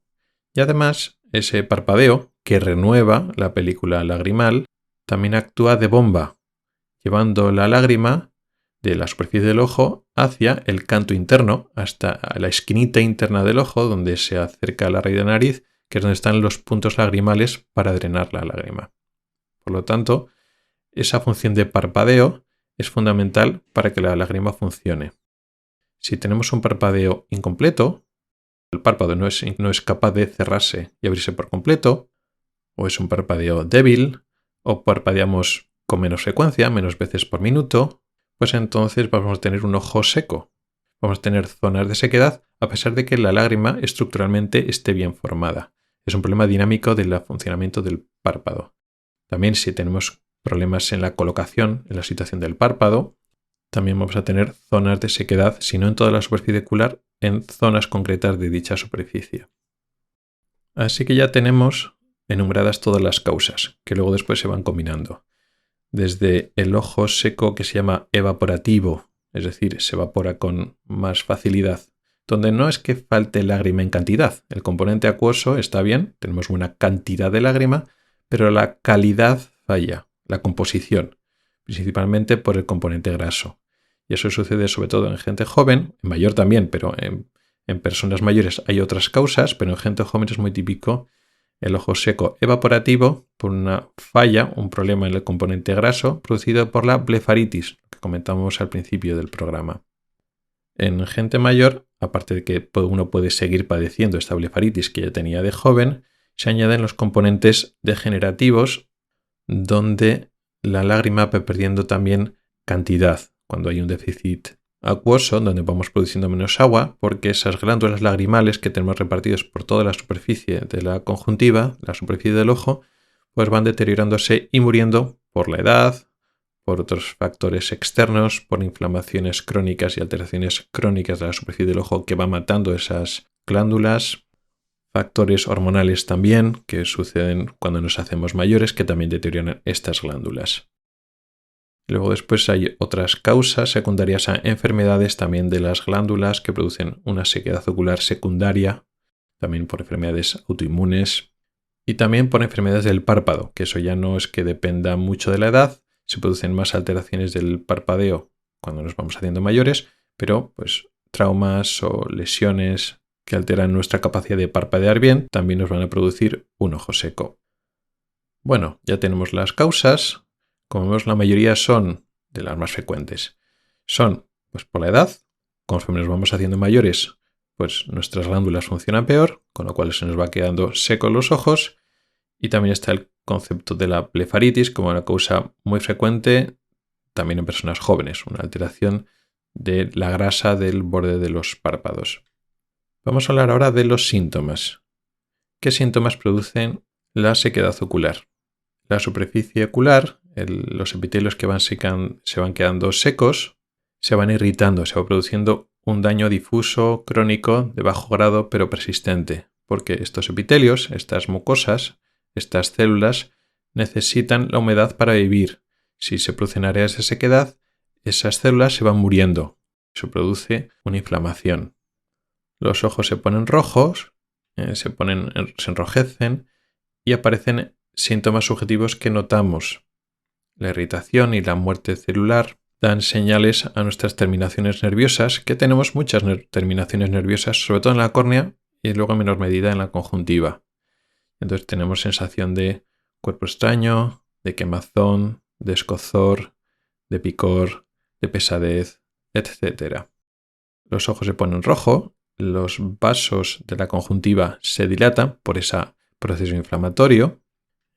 Y además, ese parpadeo que renueva la película lagrimal también actúa de bomba, llevando la lágrima de la superficie del ojo hacia el canto interno, hasta la esquinita interna del ojo, donde se acerca la raíz de la nariz, que es donde están los puntos lagrimales para drenar la lágrima. Por lo tanto, esa función de parpadeo es fundamental para que la lágrima funcione. Si tenemos un parpadeo incompleto, el párpado no es capaz de cerrarse y abrirse por completo, o es un parpadeo débil, o parpadeamos con menos frecuencia, menos veces por minuto, pues entonces vamos a tener un ojo seco. Vamos a tener zonas de sequedad a pesar de que la lágrima estructuralmente esté bien formada. Es un problema dinámico del funcionamiento del párpado. También si tenemos problemas en la colocación, en la situación del párpado, también vamos a tener zonas de sequedad, si no en toda la superficie ocular, en zonas concretas de dicha superficie. Así que ya tenemos enumeradas todas las causas, que luego después se van combinando. Desde el ojo seco que se llama evaporativo, es decir, se evapora con más facilidad, donde no es que falte lágrima en cantidad. El componente acuoso está bien, tenemos buena cantidad de lágrima, pero la calidad falla, la composición, principalmente por el componente graso. Y eso sucede sobre todo en gente joven, en mayor también, pero en personas mayores hay otras causas, pero en gente joven es muy típico el ojo seco evaporativo por una falla, un problema en el componente graso producido por la blefaritis, que comentamos al principio del programa. En gente mayor, aparte de que uno puede seguir padeciendo esta blefaritis que ya tenía de joven, se añaden los componentes degenerativos donde la lágrima va perdiendo también cantidad cuando hay un déficit acuoso, donde vamos produciendo menos agua, porque esas glándulas lagrimales que tenemos repartidas por toda la superficie de la conjuntiva, la superficie del ojo, pues van deteriorándose y muriendo por la edad, por otros factores externos, por inflamaciones crónicas y alteraciones crónicas de la superficie del ojo que van matando esas glándulas, factores hormonales también que suceden cuando nos hacemos mayores que también deterioran estas glándulas. Luego después hay otras causas secundarias a enfermedades también de las glándulas que producen una sequedad ocular secundaria, también por enfermedades autoinmunes y también por enfermedades del párpado, que eso ya no es que dependa mucho de la edad, se producen más alteraciones del parpadeo cuando nos vamos haciendo mayores, pero pues traumas o lesiones que alteran nuestra capacidad de parpadear bien también nos van a producir un ojo seco. Bueno, ya tenemos las causas. Como vemos, la mayoría son de las más frecuentes. Son pues por la edad, conforme nos vamos haciendo mayores, pues nuestras glándulas funcionan peor, con lo cual se nos va quedando secos los ojos. Y también está el concepto de la blefaritis como una causa muy frecuente también en personas jóvenes, una alteración de la grasa del borde de los párpados. Vamos a hablar ahora de los síntomas. ¿Qué síntomas producen la sequedad ocular? La superficie ocular, los epitelios que se van quedando secos, se van irritando, se va produciendo un daño difuso, crónico, de bajo grado, pero persistente, porque estos epitelios, estas mucosas, estas células, necesitan la humedad para vivir. Si se producen áreas de sequedad, esas células se van muriendo, se produce una inflamación. Los ojos se ponen rojos, se enrojecen y aparecen síntomas subjetivos que notamos. La irritación y la muerte celular dan señales a nuestras terminaciones nerviosas, que tenemos muchas terminaciones nerviosas, sobre todo en la córnea y luego en menor medida en la conjuntiva. Entonces tenemos sensación de cuerpo extraño, de quemazón, de escozor, de picor, de pesadez, etc. Los ojos se ponen rojo, los vasos de la conjuntiva se dilatan por ese proceso inflamatorio.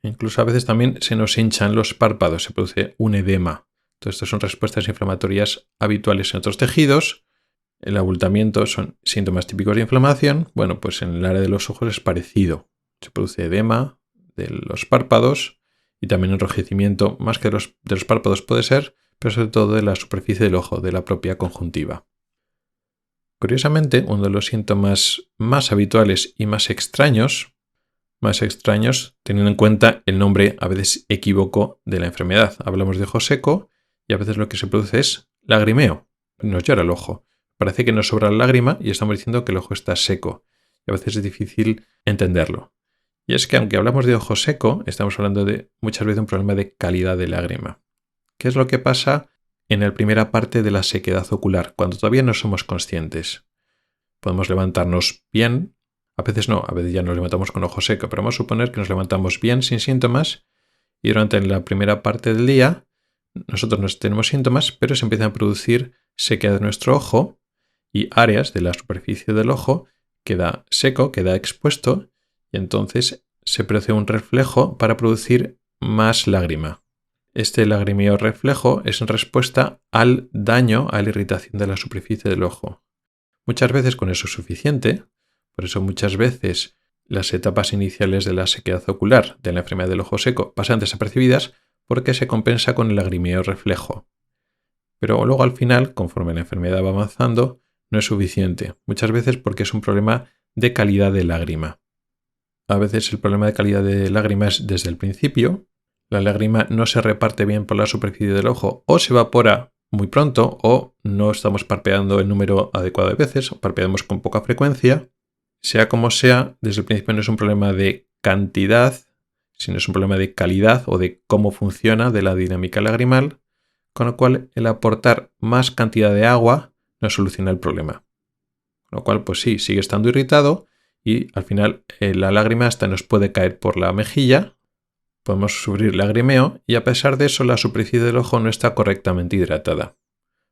Incluso a veces también se nos hinchan los párpados, se produce un edema. Todo esto son respuestas inflamatorias habituales en otros tejidos. El abultamiento son síntomas típicos de inflamación. Bueno, pues en el área de los ojos es parecido. Se produce edema de los párpados y también enrojecimiento, más que de los párpados puede ser, pero sobre todo de la superficie del ojo, de la propia conjuntiva. Curiosamente, uno de los síntomas más habituales y más extraños teniendo en cuenta el nombre a veces equívoco de la enfermedad. Hablamos de ojo seco y a veces lo que se produce es lagrimeo. Nos llora el ojo. Parece que nos sobra la lágrima y estamos diciendo que el ojo está seco. Y a veces es difícil entenderlo. Y es que aunque hablamos de ojo seco, estamos hablando de muchas veces un problema de calidad de lágrima. ¿Qué es lo que pasa en la primera parte de la sequedad ocular, cuando todavía no somos conscientes? Podemos levantarnos bien. A veces no, a veces ya nos levantamos con ojo seco, pero vamos a suponer que nos levantamos bien sin síntomas y durante la primera parte del día nosotros no tenemos síntomas, pero se empiezan a producir sequedad de nuestro ojo y áreas de la superficie del ojo queda seco, queda expuesto y entonces se produce un reflejo para producir más lágrima. Este lagrimeo reflejo es en respuesta al daño, a la irritación de la superficie del ojo. Muchas veces con eso es suficiente, por eso muchas veces las etapas iniciales de la sequedad ocular, de la enfermedad del ojo seco, pasan desapercibidas porque se compensa con el lagrimeo reflejo. Pero luego al final, conforme la enfermedad va avanzando, no es suficiente, muchas veces porque es un problema de calidad de lágrima. A veces el problema de calidad de lágrima es desde el principio. La lágrima no se reparte bien por la superficie del ojo o se evapora muy pronto o no estamos parpadeando el número adecuado de veces o parpadeamos con poca frecuencia. Sea como sea, desde el principio no es un problema de cantidad, sino es un problema de calidad o de cómo funciona de la dinámica lagrimal, con lo cual el aportar más cantidad de agua no soluciona el problema. Con lo cual, pues sí, sigue estando irritado y al final la lágrima hasta nos puede caer por la mejilla, podemos sufrir lagrimeo y a pesar de eso la superficie del ojo no está correctamente hidratada.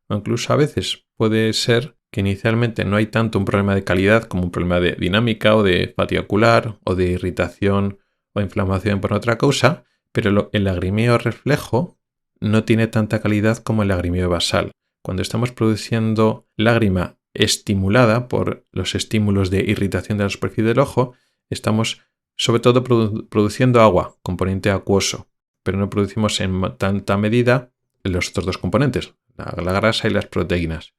O incluso a veces puede ser que inicialmente no hay tanto un problema de calidad como un problema de dinámica o de fatiga ocular o de irritación o inflamación por otra causa, pero el lagrimeo reflejo no tiene tanta calidad como el lagrimeo basal. Cuando estamos produciendo lágrima estimulada por los estímulos de irritación de la superficie del ojo, estamos sobre todo produciendo agua, componente acuoso, pero no producimos en tanta medida los otros dos componentes, la grasa y las proteínas.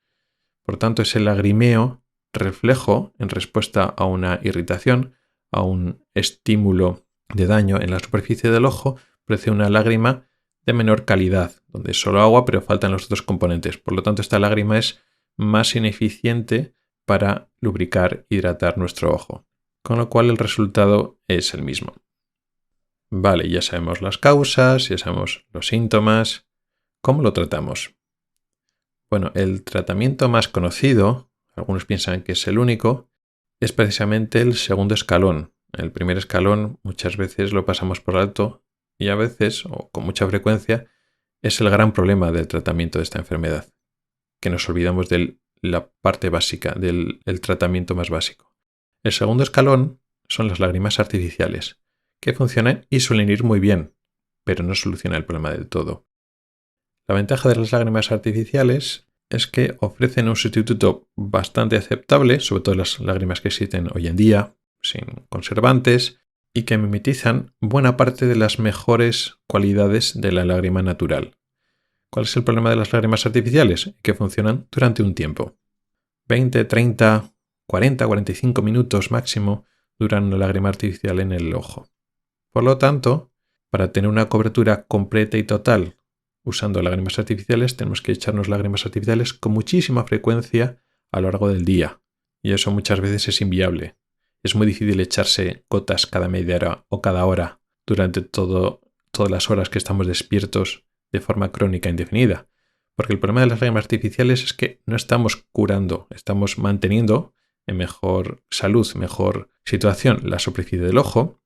Por tanto, ese lagrimeo reflejo en respuesta a una irritación, a un estímulo de daño en la superficie del ojo, produce una lágrima de menor calidad, donde es solo agua pero faltan los otros componentes. Por lo tanto, esta lágrima es más ineficiente para lubricar e hidratar nuestro ojo, con lo cual el resultado es el mismo. Vale, ya sabemos las causas, ya sabemos los síntomas. ¿Cómo lo tratamos? Bueno, el tratamiento más conocido, algunos piensan que es el único, es precisamente el segundo escalón. El primer escalón muchas veces lo pasamos por alto y a veces, o con mucha frecuencia, es el gran problema del tratamiento de esta enfermedad, que nos olvidamos de la parte básica, del tratamiento más básico. El segundo escalón son las lágrimas artificiales, que funcionan y suelen ir muy bien, pero no solucionan el problema del todo. La ventaja de las lágrimas artificiales es que ofrecen un sustituto bastante aceptable, sobre todo las lágrimas que existen hoy en día, sin conservantes, y que mimetizan buena parte de las mejores cualidades de la lágrima natural. ¿Cuál es el problema de las lágrimas artificiales? Que funcionan durante un tiempo. 20, 30, 40, 45 minutos máximo duran una lágrima artificial en el ojo. Por lo tanto, para tener una cobertura completa y total usando lágrimas artificiales, tenemos que echarnos lágrimas artificiales con muchísima frecuencia a lo largo del día. Y eso muchas veces es inviable. Es muy difícil echarse gotas cada media hora o cada hora durante todas las horas que estamos despiertos de forma crónica indefinida. Porque el problema de las lágrimas artificiales es que no estamos curando, estamos manteniendo en mejor salud, mejor situación la superficie del ojo.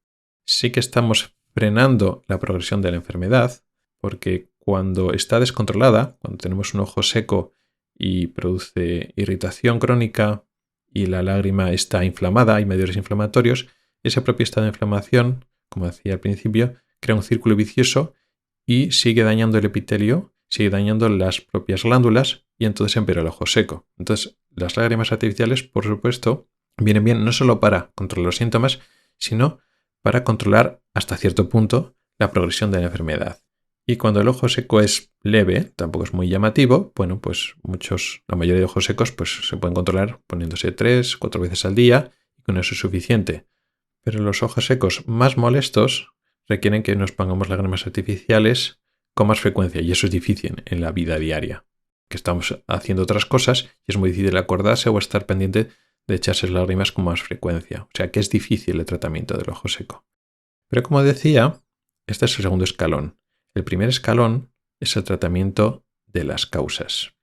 Sí que estamos frenando la progresión de la enfermedad, porque cuando está descontrolada, cuando tenemos un ojo seco y produce irritación crónica y la lágrima está inflamada, hay mediadores inflamatorios, ese propio estado de inflamación, como decía al principio, crea un círculo vicioso y sigue dañando el epitelio, sigue dañando las propias glándulas y entonces empeora el ojo seco. Entonces, las lágrimas artificiales, por supuesto, vienen bien no solo para controlar los síntomas, sino para controlar hasta cierto punto la progresión de la enfermedad. Y cuando el ojo seco es leve, tampoco es muy llamativo, bueno, pues la mayoría de ojos secos pues, se pueden controlar poniéndose 3 o 4 veces al día y con eso es suficiente. Pero los ojos secos más molestos requieren que nos pongamos lágrimas artificiales con más frecuencia y eso es difícil en la vida diaria, que estamos haciendo otras cosas y es muy difícil acordarse o estar pendiente de echarse lágrimas con más frecuencia. O sea que es difícil el tratamiento del ojo seco. Pero como decía, este es el segundo escalón. El primer escalón es el tratamiento de las causas.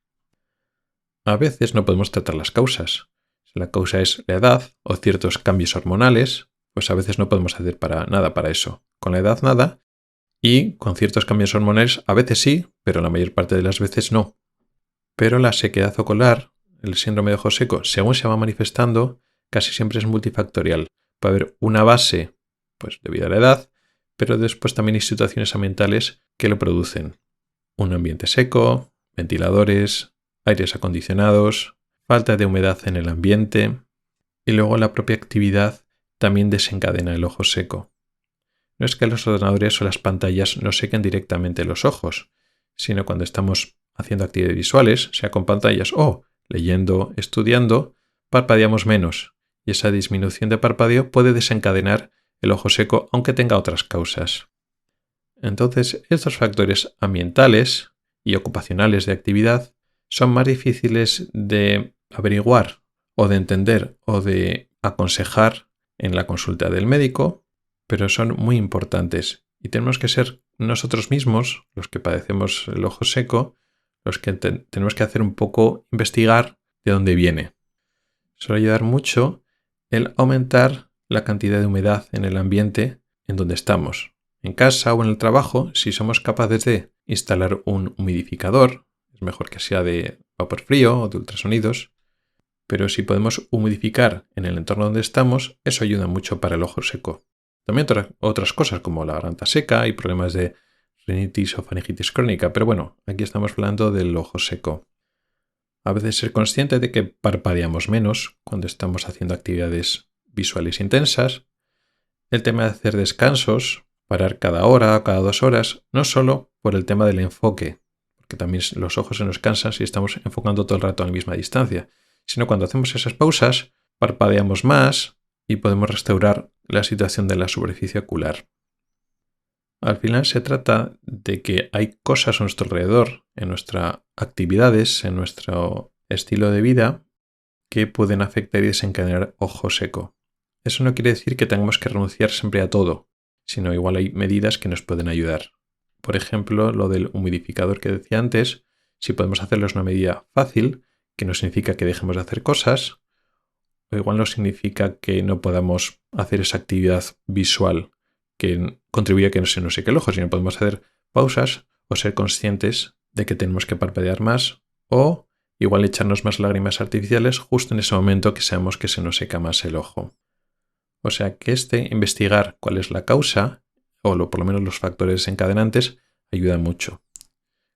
A veces no podemos tratar las causas. Si la causa es la edad o ciertos cambios hormonales, pues a veces no podemos hacer nada para eso. Con la edad nada y con ciertos cambios hormonales a veces sí, pero la mayor parte de las veces no. Pero la sequedad ocular el síndrome de ojo seco, según se va manifestando, casi siempre es multifactorial. Puede haber una base, pues debido a la edad, pero después también hay situaciones ambientales que lo producen. Un ambiente seco, ventiladores, aires acondicionados, falta de humedad en el ambiente y luego la propia actividad también desencadena el ojo seco. No es que los ordenadores o las pantallas nos sequen directamente los ojos, sino cuando estamos haciendo actividades visuales, sea con pantallas o leyendo, estudiando, parpadeamos menos y esa disminución de parpadeo puede desencadenar el ojo seco aunque tenga otras causas. Entonces, estos factores ambientales y ocupacionales de actividad son más difíciles de averiguar o de entender o de aconsejar en la consulta del médico, pero son muy importantes y tenemos que ser nosotros mismos, los que padecemos el ojo seco, los que tenemos que hacer un poco investigar de dónde viene. Suele ayudar mucho el aumentar la cantidad de humedad en el ambiente en donde estamos. En casa o en el trabajo, si somos capaces de instalar un humidificador, es mejor que sea de vapor frío o de ultrasonidos, pero si podemos humidificar en el entorno donde estamos, eso ayuda mucho para el ojo seco. También otras cosas como la garganta seca y problemas de rinitis o faringitis crónica, pero bueno, aquí estamos hablando del ojo seco. A veces ser consciente de que parpadeamos menos cuando estamos haciendo actividades visuales intensas, el tema de hacer descansos, parar cada hora o cada 2 horas, no solo por el tema del enfoque, porque también los ojos se nos cansan si estamos enfocando todo el rato a la misma distancia, sino cuando hacemos esas pausas, parpadeamos más y podemos restaurar la situación de la superficie ocular. Al final se trata de que hay cosas a nuestro alrededor, en nuestras actividades, en nuestro estilo de vida, que pueden afectar y desencadenar ojo seco. Eso no quiere decir que tengamos que renunciar siempre a todo, sino igual hay medidas que nos pueden ayudar. Por ejemplo, lo del humidificador que decía antes, si podemos hacerlo es una medida fácil, que no significa que dejemos de hacer cosas, o igual no significa que no podamos hacer esa actividad visual que contribuye a que no se nos seque el ojo, sino podemos hacer pausas o ser conscientes de que tenemos que parpadear más o igual echarnos más lágrimas artificiales justo en ese momento que sabemos que se nos seca más el ojo. O sea que investigar cuál es la causa o por lo menos los factores desencadenantes ayuda mucho.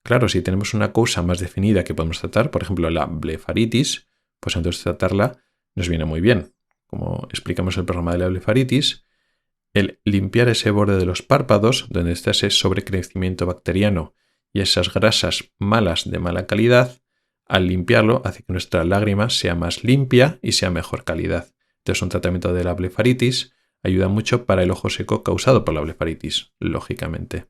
Claro, si tenemos una causa más definida que podemos tratar, por ejemplo la blefaritis, pues entonces tratarla nos viene muy bien. Como explicamos en el programa de la blefaritis, el limpiar ese borde de los párpados, donde está ese sobrecrecimiento bacteriano y esas grasas malas de mala calidad, al limpiarlo hace que nuestra lágrima sea más limpia y sea mejor calidad. Entonces un tratamiento de la blefaritis ayuda mucho para el ojo seco causado por la blefaritis, lógicamente.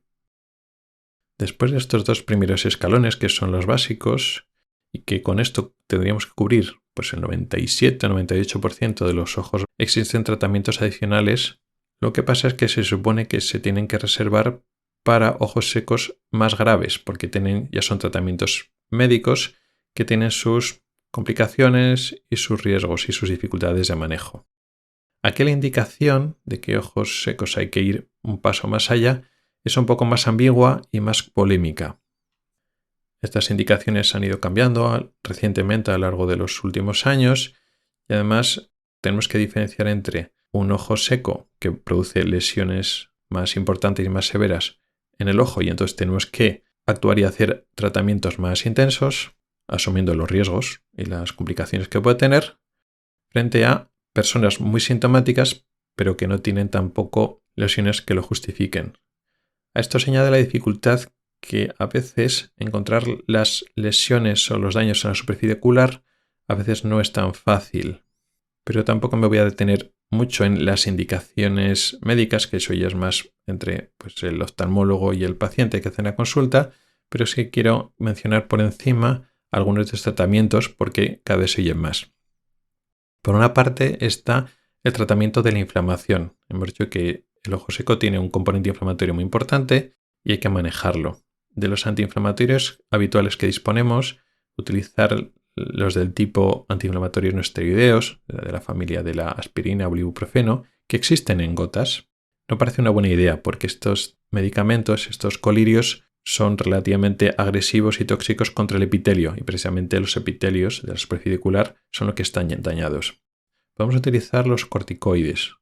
Después de estos 2 primeros escalones, que son los básicos, y que con esto tendríamos que cubrir pues el 97-98% de los ojos, existen tratamientos adicionales. Lo que pasa es que se supone que se tienen que reservar para ojos secos más graves, porque ya son tratamientos médicos que tienen sus complicaciones y sus riesgos y sus dificultades de manejo. Aquí la indicación de que ojos secos hay que ir un paso más allá es un poco más ambigua y más polémica. Estas indicaciones han ido cambiando recientemente a lo largo de los últimos años y además tenemos que diferenciar entre un ojo seco que produce lesiones más importantes y más severas en el ojo y entonces tenemos que actuar y hacer tratamientos más intensos, asumiendo los riesgos y las complicaciones que puede tener, frente a personas muy sintomáticas pero que no tienen tampoco lesiones que lo justifiquen. A esto se añade la dificultad que a veces encontrar las lesiones o los daños en la superficie ocular a veces no es tan fácil. Pero tampoco me voy a detener mucho en las indicaciones médicas, que eso ya es más entre el oftalmólogo y el paciente que hace la consulta, pero sí quiero mencionar por encima algunos de estos tratamientos porque cada vez se oyen más. Por una parte está el tratamiento de la inflamación. Hemos dicho que el ojo seco tiene un componente inflamatorio muy importante y hay que manejarlo. De los antiinflamatorios habituales que disponemos, utilizar los del tipo antiinflamatorios no esteroideos, de la familia de la aspirina o el ibuprofeno, que existen en gotas. No parece una buena idea porque estos medicamentos, estos colirios, son relativamente agresivos y tóxicos contra el epitelio, y precisamente los epitelios de la superficie reticular son los que están dañados. Podemos utilizar los corticoides.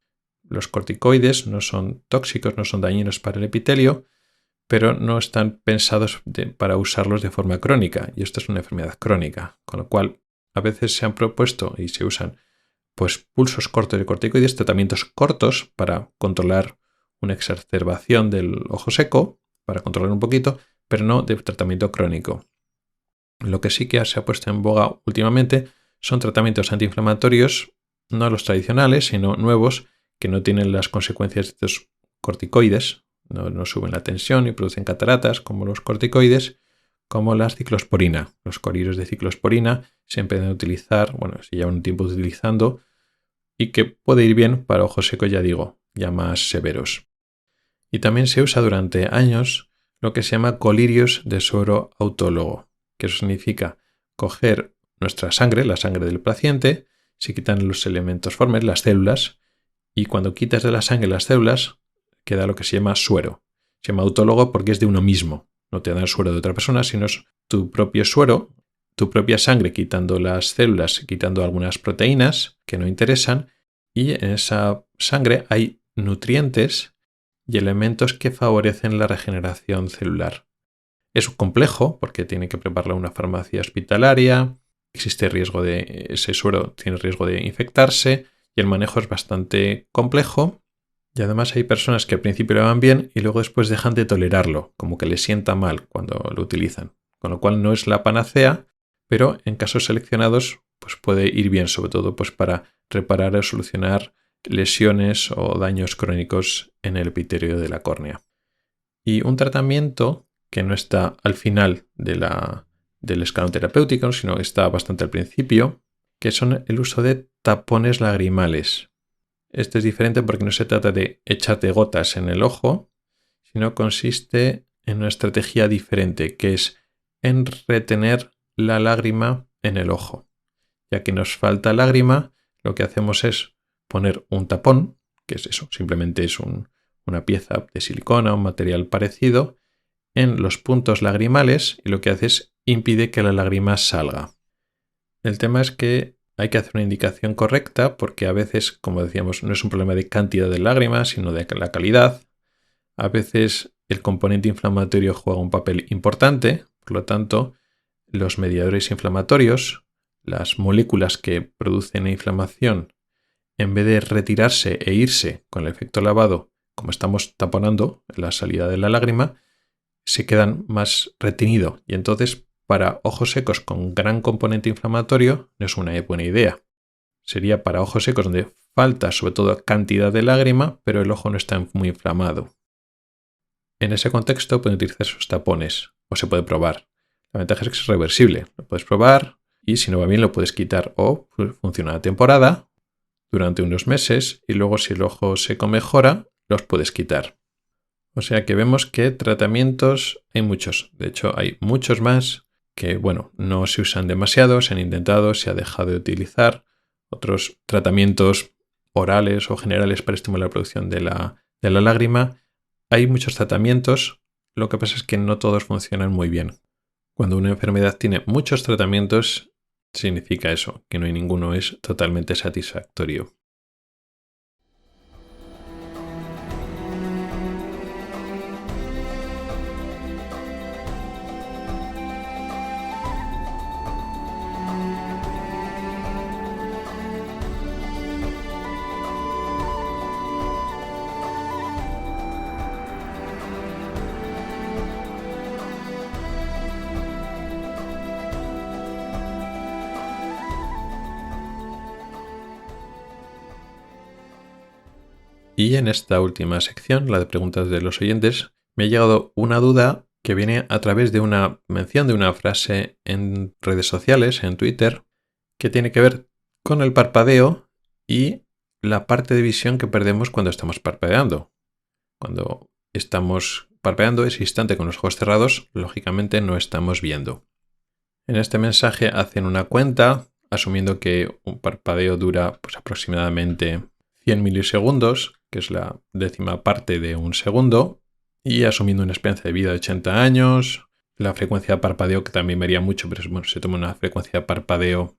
Los corticoides no son tóxicos, no son dañinos para el epitelio, pero no están pensados para usarlos de forma crónica, y esto es una enfermedad crónica, con lo cual a veces se han propuesto y se usan pulsos cortos de corticoides, tratamientos cortos para controlar una exacerbación del ojo seco, para controlar un poquito, pero no de tratamiento crónico. Lo que sí que se ha puesto en boga últimamente son tratamientos antiinflamatorios, no los tradicionales, sino nuevos, que no tienen las consecuencias de estos corticoides, no suben la tensión y producen cataratas como los corticoides, como la ciclosporina. Los colirios de ciclosporina se empiezan a utilizar, se llevan un tiempo utilizando y que puede ir bien para ojos secos, ya más severos. Y también se usa durante años lo que se llama colirios de suero autólogo, que eso significa coger nuestra sangre, la sangre del paciente, se quitan los elementos formes, las células, y cuando quitas de la sangre las células, queda lo que se llama suero. Se llama autólogo porque es de uno mismo. No te dan suero de otra persona, sino es tu propio suero, tu propia sangre, quitando las células, quitando algunas proteínas que no interesan, y en esa sangre hay nutrientes y elementos que favorecen la regeneración celular. Es complejo porque tiene que prepararla una farmacia hospitalaria, existe riesgo de ese suero, tiene riesgo de infectarse y el manejo es bastante complejo. Y además hay personas que al principio lo van bien y luego después dejan de tolerarlo, como que les sienta mal cuando lo utilizan. Con lo cual no es la panacea, pero en casos seleccionados puede ir bien, sobre todo para reparar o solucionar lesiones o daños crónicos en el epitelio de la córnea. Y un tratamiento que no está al final del escalón terapéutico, sino que está bastante al principio, que son el uso de tapones lagrimales. Este es diferente porque no se trata de echarte gotas en el ojo, sino consiste en una estrategia diferente, que es en retener la lágrima en el ojo. Ya que nos falta lágrima, lo que hacemos es poner un tapón, que es eso, simplemente es una pieza de silicona, un material parecido, en los puntos lagrimales, y lo que hace es impide que la lágrima salga. El tema es que hay que hacer una indicación correcta porque a veces, como decíamos, no es un problema de cantidad de lágrimas, sino de la calidad. A veces el componente inflamatorio juega un papel importante, por lo tanto, los mediadores inflamatorios, las moléculas que producen inflamación, en vez de retirarse e irse con el efecto lavado, como estamos taponando la salida de la lágrima, se quedan más retenidos y entonces para ojos secos con gran componente inflamatorio no es una buena idea. Sería para ojos secos donde falta sobre todo cantidad de lágrima, pero el ojo no está muy inflamado. En ese contexto pueden utilizar esos tapones o se puede probar. La ventaja es que es reversible. Lo puedes probar y si no va bien lo puedes quitar o funciona una temporada durante unos meses y luego si el ojo seco mejora los puedes quitar. O sea que vemos que tratamientos hay muchos. De hecho hay muchos más que no se usan demasiado, se han intentado, se ha dejado de utilizar. Otros tratamientos orales o generales para estimular la producción de la lágrima. Hay muchos tratamientos, lo que pasa es que no todos funcionan muy bien. Cuando una enfermedad tiene muchos tratamientos, significa eso, que no hay ninguno es totalmente satisfactorio. Y en esta última sección, la de preguntas de los oyentes, me ha llegado una duda que viene a través de una mención de una frase en redes sociales, en Twitter, que tiene que ver con el parpadeo y la parte de visión que perdemos cuando estamos parpadeando. Cuando estamos parpadeando ese instante con los ojos cerrados, lógicamente no estamos viendo. En este mensaje hacen una cuenta, asumiendo que un parpadeo dura aproximadamente 100 milisegundos, que es la 10ª parte de un segundo, y asumiendo una esperanza de vida de 80 años, la frecuencia de parpadeo, que también varía mucho, pero bueno, se toma una frecuencia de parpadeo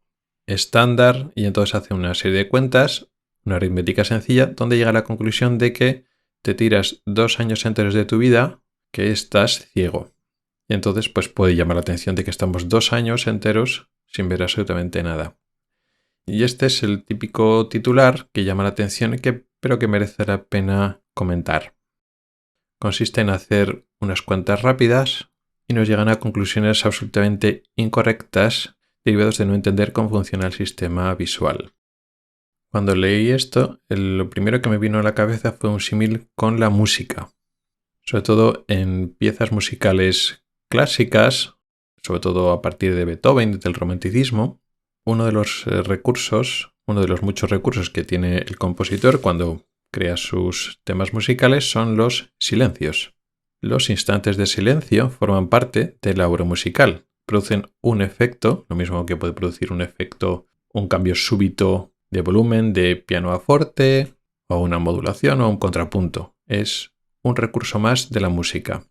estándar y entonces hace una serie de cuentas, una aritmética sencilla, donde llega a la conclusión de que te tiras 2 años enteros de tu vida que estás ciego. Y entonces pues puede llamar la atención de que estamos 2 años enteros sin ver absolutamente nada. Y este es el típico titular que llama la atención, pero que merece la pena comentar. Consiste en hacer unas cuentas rápidas y nos llegan a conclusiones absolutamente incorrectas derivados de no entender cómo funciona el sistema visual. Cuando leí esto, lo primero que me vino a la cabeza fue un símil con la música. Sobre todo en piezas musicales clásicas, sobre todo a partir de Beethoven, del romanticismo, uno de los muchos recursos que tiene el compositor cuando crea sus temas musicales son los silencios. Los instantes de silencio forman parte de la obra musical. Producen un efecto, lo mismo que puede producir un cambio súbito de volumen de piano a forte, o una modulación o un contrapunto. Es un recurso más de la música.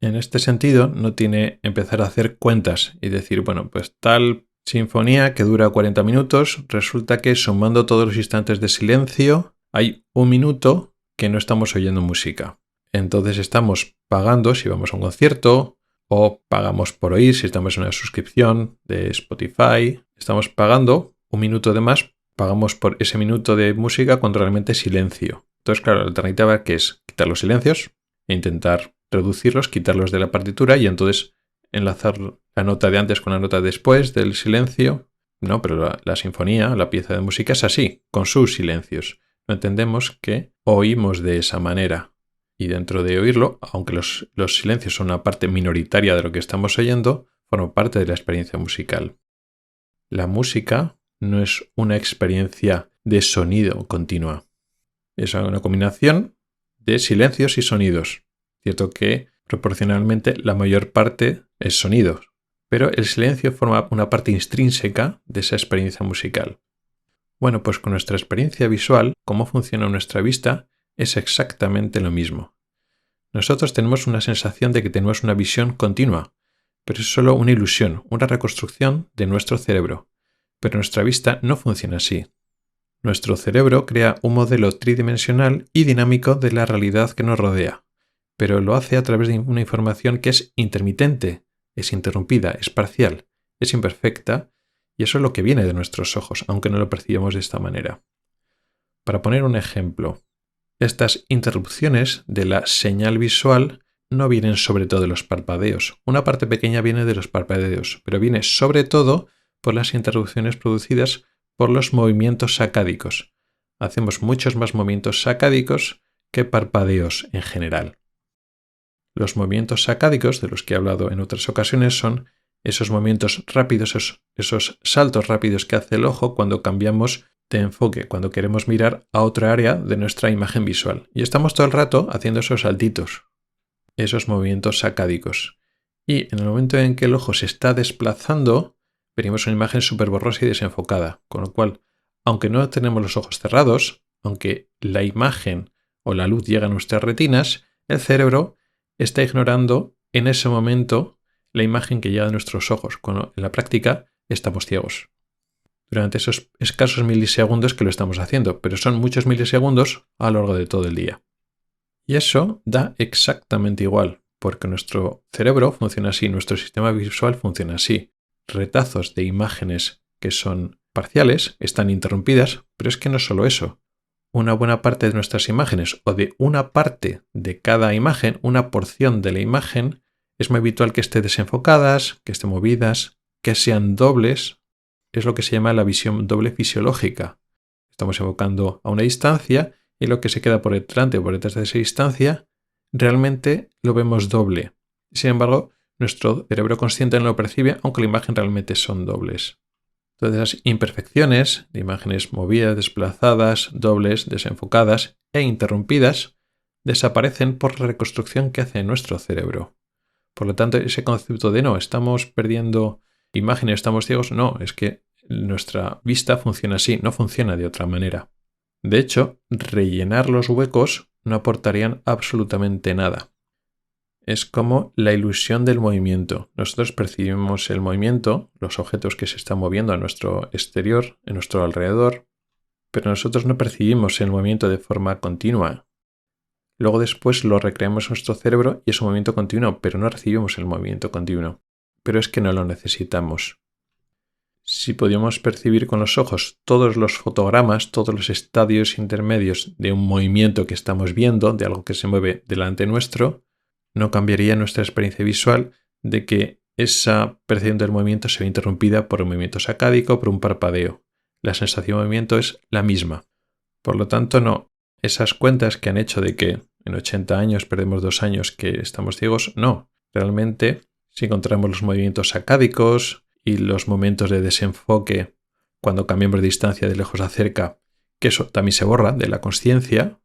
En este sentido, no tiene empezar a hacer cuentas y decir, bueno, pues tal sinfonía que dura 40 minutos, resulta que sumando todos los instantes de silencio, hay 1 minuto que no estamos oyendo música. Entonces estamos pagando si vamos a un concierto o pagamos por oír si estamos en una suscripción de Spotify. Estamos pagando 1 minuto de más, pagamos por ese minuto de música cuando realmente es silencio. Entonces, claro, la alternativa que es quitar los silencios e intentar reducirlos, quitarlos de la partitura y entonces enlazar la nota de antes con la nota después del silencio. No, pero la sinfonía, la pieza de música es así, con sus silencios. No entendemos que oímos de esa manera. Y dentro de oírlo, aunque los silencios son una parte minoritaria de lo que estamos oyendo, forman parte de la experiencia musical. La música no es una experiencia de sonido continua. Es una combinación de silencios y sonidos. Cierto que proporcionalmente la mayor parte es sonidos, pero el silencio forma una parte intrínseca de esa experiencia musical. Bueno, pues con nuestra experiencia visual, cómo funciona nuestra vista, es exactamente lo mismo. Nosotros tenemos una sensación de que tenemos una visión continua, pero es solo una ilusión, una reconstrucción de nuestro cerebro. Pero nuestra vista no funciona así. Nuestro cerebro crea un modelo tridimensional y dinámico de la realidad que nos rodea, pero lo hace a través de una información que es intermitente, es interrumpida, es parcial, es imperfecta, y eso es lo que viene de nuestros ojos, aunque no lo percibamos de esta manera. Para poner un ejemplo, estas interrupciones de la señal visual no vienen sobre todo de los parpadeos. Una parte pequeña viene de los parpadeos, pero viene sobre todo por las interrupciones producidas por los movimientos sacádicos. Hacemos muchos más movimientos sacádicos que parpadeos en general. Los movimientos sacádicos, de los que he hablado en otras ocasiones, son esos movimientos rápidos, esos saltos rápidos que hace el ojo cuando cambiamos de enfoque, cuando queremos mirar a otra área de nuestra imagen visual. Y estamos todo el rato haciendo esos saltitos, esos movimientos sacádicos. Y en el momento en que el ojo se está desplazando, venimos una imagen súper borrosa y desenfocada, con lo cual, aunque no tenemos los ojos cerrados, aunque la imagen o la luz llega a nuestras retinas, el cerebro está ignorando en ese momento la imagen que llega a nuestros ojos, cuando en la práctica estamos ciegos. Durante esos escasos milisegundos que lo estamos haciendo, pero son muchos milisegundos a lo largo de todo el día. Y eso da exactamente igual, porque nuestro cerebro funciona así, nuestro sistema visual funciona así. Retazos de imágenes que son parciales, están interrumpidas, pero es que no solo eso. Una buena parte de nuestras imágenes, o de una parte de cada imagen, una porción de la imagen, es muy habitual que esté desenfocadas, que estén movidas, que sean dobles. Es lo que se llama la visión doble fisiológica. Estamos enfocando a una distancia y lo que se queda por delante o por detrás de esa distancia, realmente lo vemos doble. Sin embargo, nuestro cerebro consciente no lo percibe, aunque la imagen realmente son dobles. Entonces, las imperfecciones de imágenes movidas, desplazadas, dobles, desenfocadas e interrumpidas desaparecen por la reconstrucción que hace nuestro cerebro. Por lo tanto, ese concepto de no, estamos perdiendo imágenes, estamos ciegos, no, es que nuestra vista funciona así, no funciona de otra manera. De hecho, rellenar los huecos no aportarían absolutamente nada. es como la ilusión del movimiento. Nosotros percibimos el movimiento, los objetos que se están moviendo a nuestro exterior, en nuestro alrededor, pero nosotros no percibimos el movimiento de forma continua. Luego después lo recreamos en nuestro cerebro y es un movimiento continuo, pero no recibimos el movimiento continuo. Pero es que no lo necesitamos. Si podíamos percibir con los ojos todos los fotogramas, todos los estadios intermedios de un movimiento que estamos viendo, de algo que se mueve delante nuestro, no cambiaría nuestra experiencia visual de que esa percepción del movimiento se ve interrumpida por un movimiento sacádico, por un parpadeo. La sensación de movimiento es la misma. Por lo tanto, no. Esas cuentas que han hecho de que en 80 años perdemos 2 años que estamos ciegos, no. Realmente, si encontramos los movimientos sacádicos y los momentos de desenfoque cuando cambiamos de distancia de lejos a cerca, que eso también se borra de la consciencia,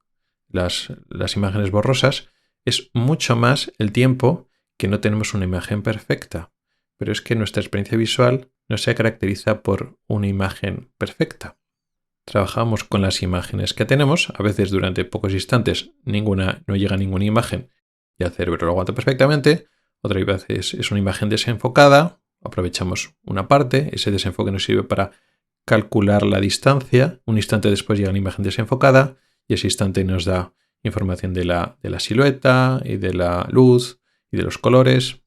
las imágenes borrosas, es mucho más el tiempo que no tenemos una imagen perfecta. Pero es que nuestra experiencia visual no se caracteriza por una imagen perfecta. Trabajamos con las imágenes que tenemos, a veces durante pocos instantes no llega ninguna imagen y el cerebro lo aguanta perfectamente, otras veces es una imagen desenfocada, aprovechamos una parte, ese desenfoque nos sirve para calcular la distancia, un instante después llega una imagen desenfocada y ese instante nos da información de la silueta y de la luz y de los colores.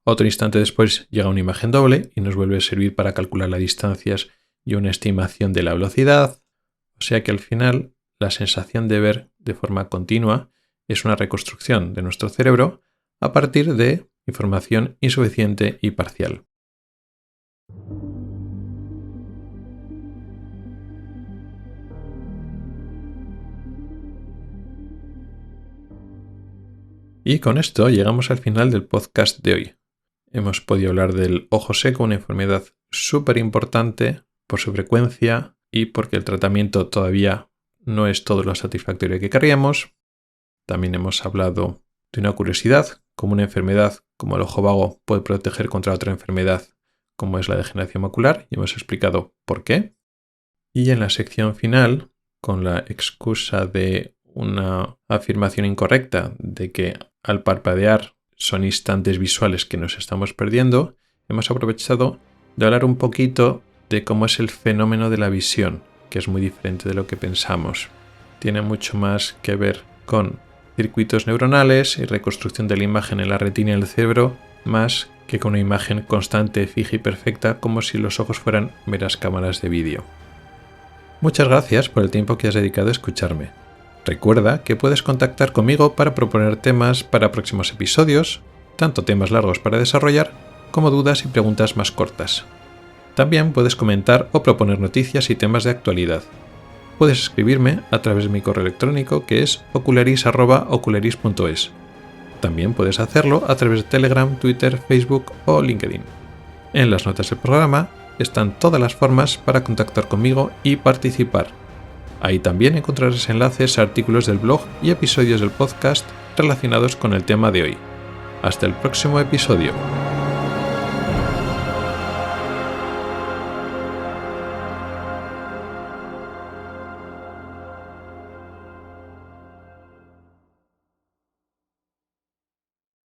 Otro instante después llega una imagen doble y nos vuelve a servir para calcular las distancias y una estimación de la velocidad. O sea que al final la sensación de ver de forma continua es una reconstrucción de nuestro cerebro a partir de información insuficiente y parcial. Y con esto llegamos al final del podcast de hoy. Hemos podido hablar del ojo seco, una enfermedad súper importante por su frecuencia y porque el tratamiento todavía no es todo lo satisfactorio que querríamos. También hemos hablado de una curiosidad, como una enfermedad como el ojo vago puede proteger contra otra enfermedad como es la degeneración macular, y hemos explicado por qué. Y en la sección final, con la excusa de una afirmación incorrecta de que al parpadear son instantes visuales que nos estamos perdiendo, hemos aprovechado de hablar un poquito de cómo es el fenómeno de la visión, que es muy diferente de lo que pensamos. Tiene mucho más que ver con circuitos neuronales y reconstrucción de la imagen en la retina y en el cerebro, más que con una imagen constante, fija y perfecta, como si los ojos fueran meras cámaras de vídeo. Muchas gracias por el tiempo que has dedicado a escucharme. Recuerda que puedes contactar conmigo para proponer temas para próximos episodios, tanto temas largos para desarrollar como dudas y preguntas más cortas. También puedes comentar o proponer noticias y temas de actualidad. Puedes escribirme a través de mi correo electrónico que es ocularis@ocularis.es. También puedes hacerlo a través de Telegram, Twitter, Facebook o LinkedIn. En las notas del programa están todas las formas para contactar conmigo y participar. Ahí también encontrarás enlaces a artículos del blog y episodios del podcast relacionados con el tema de hoy. Hasta el próximo episodio.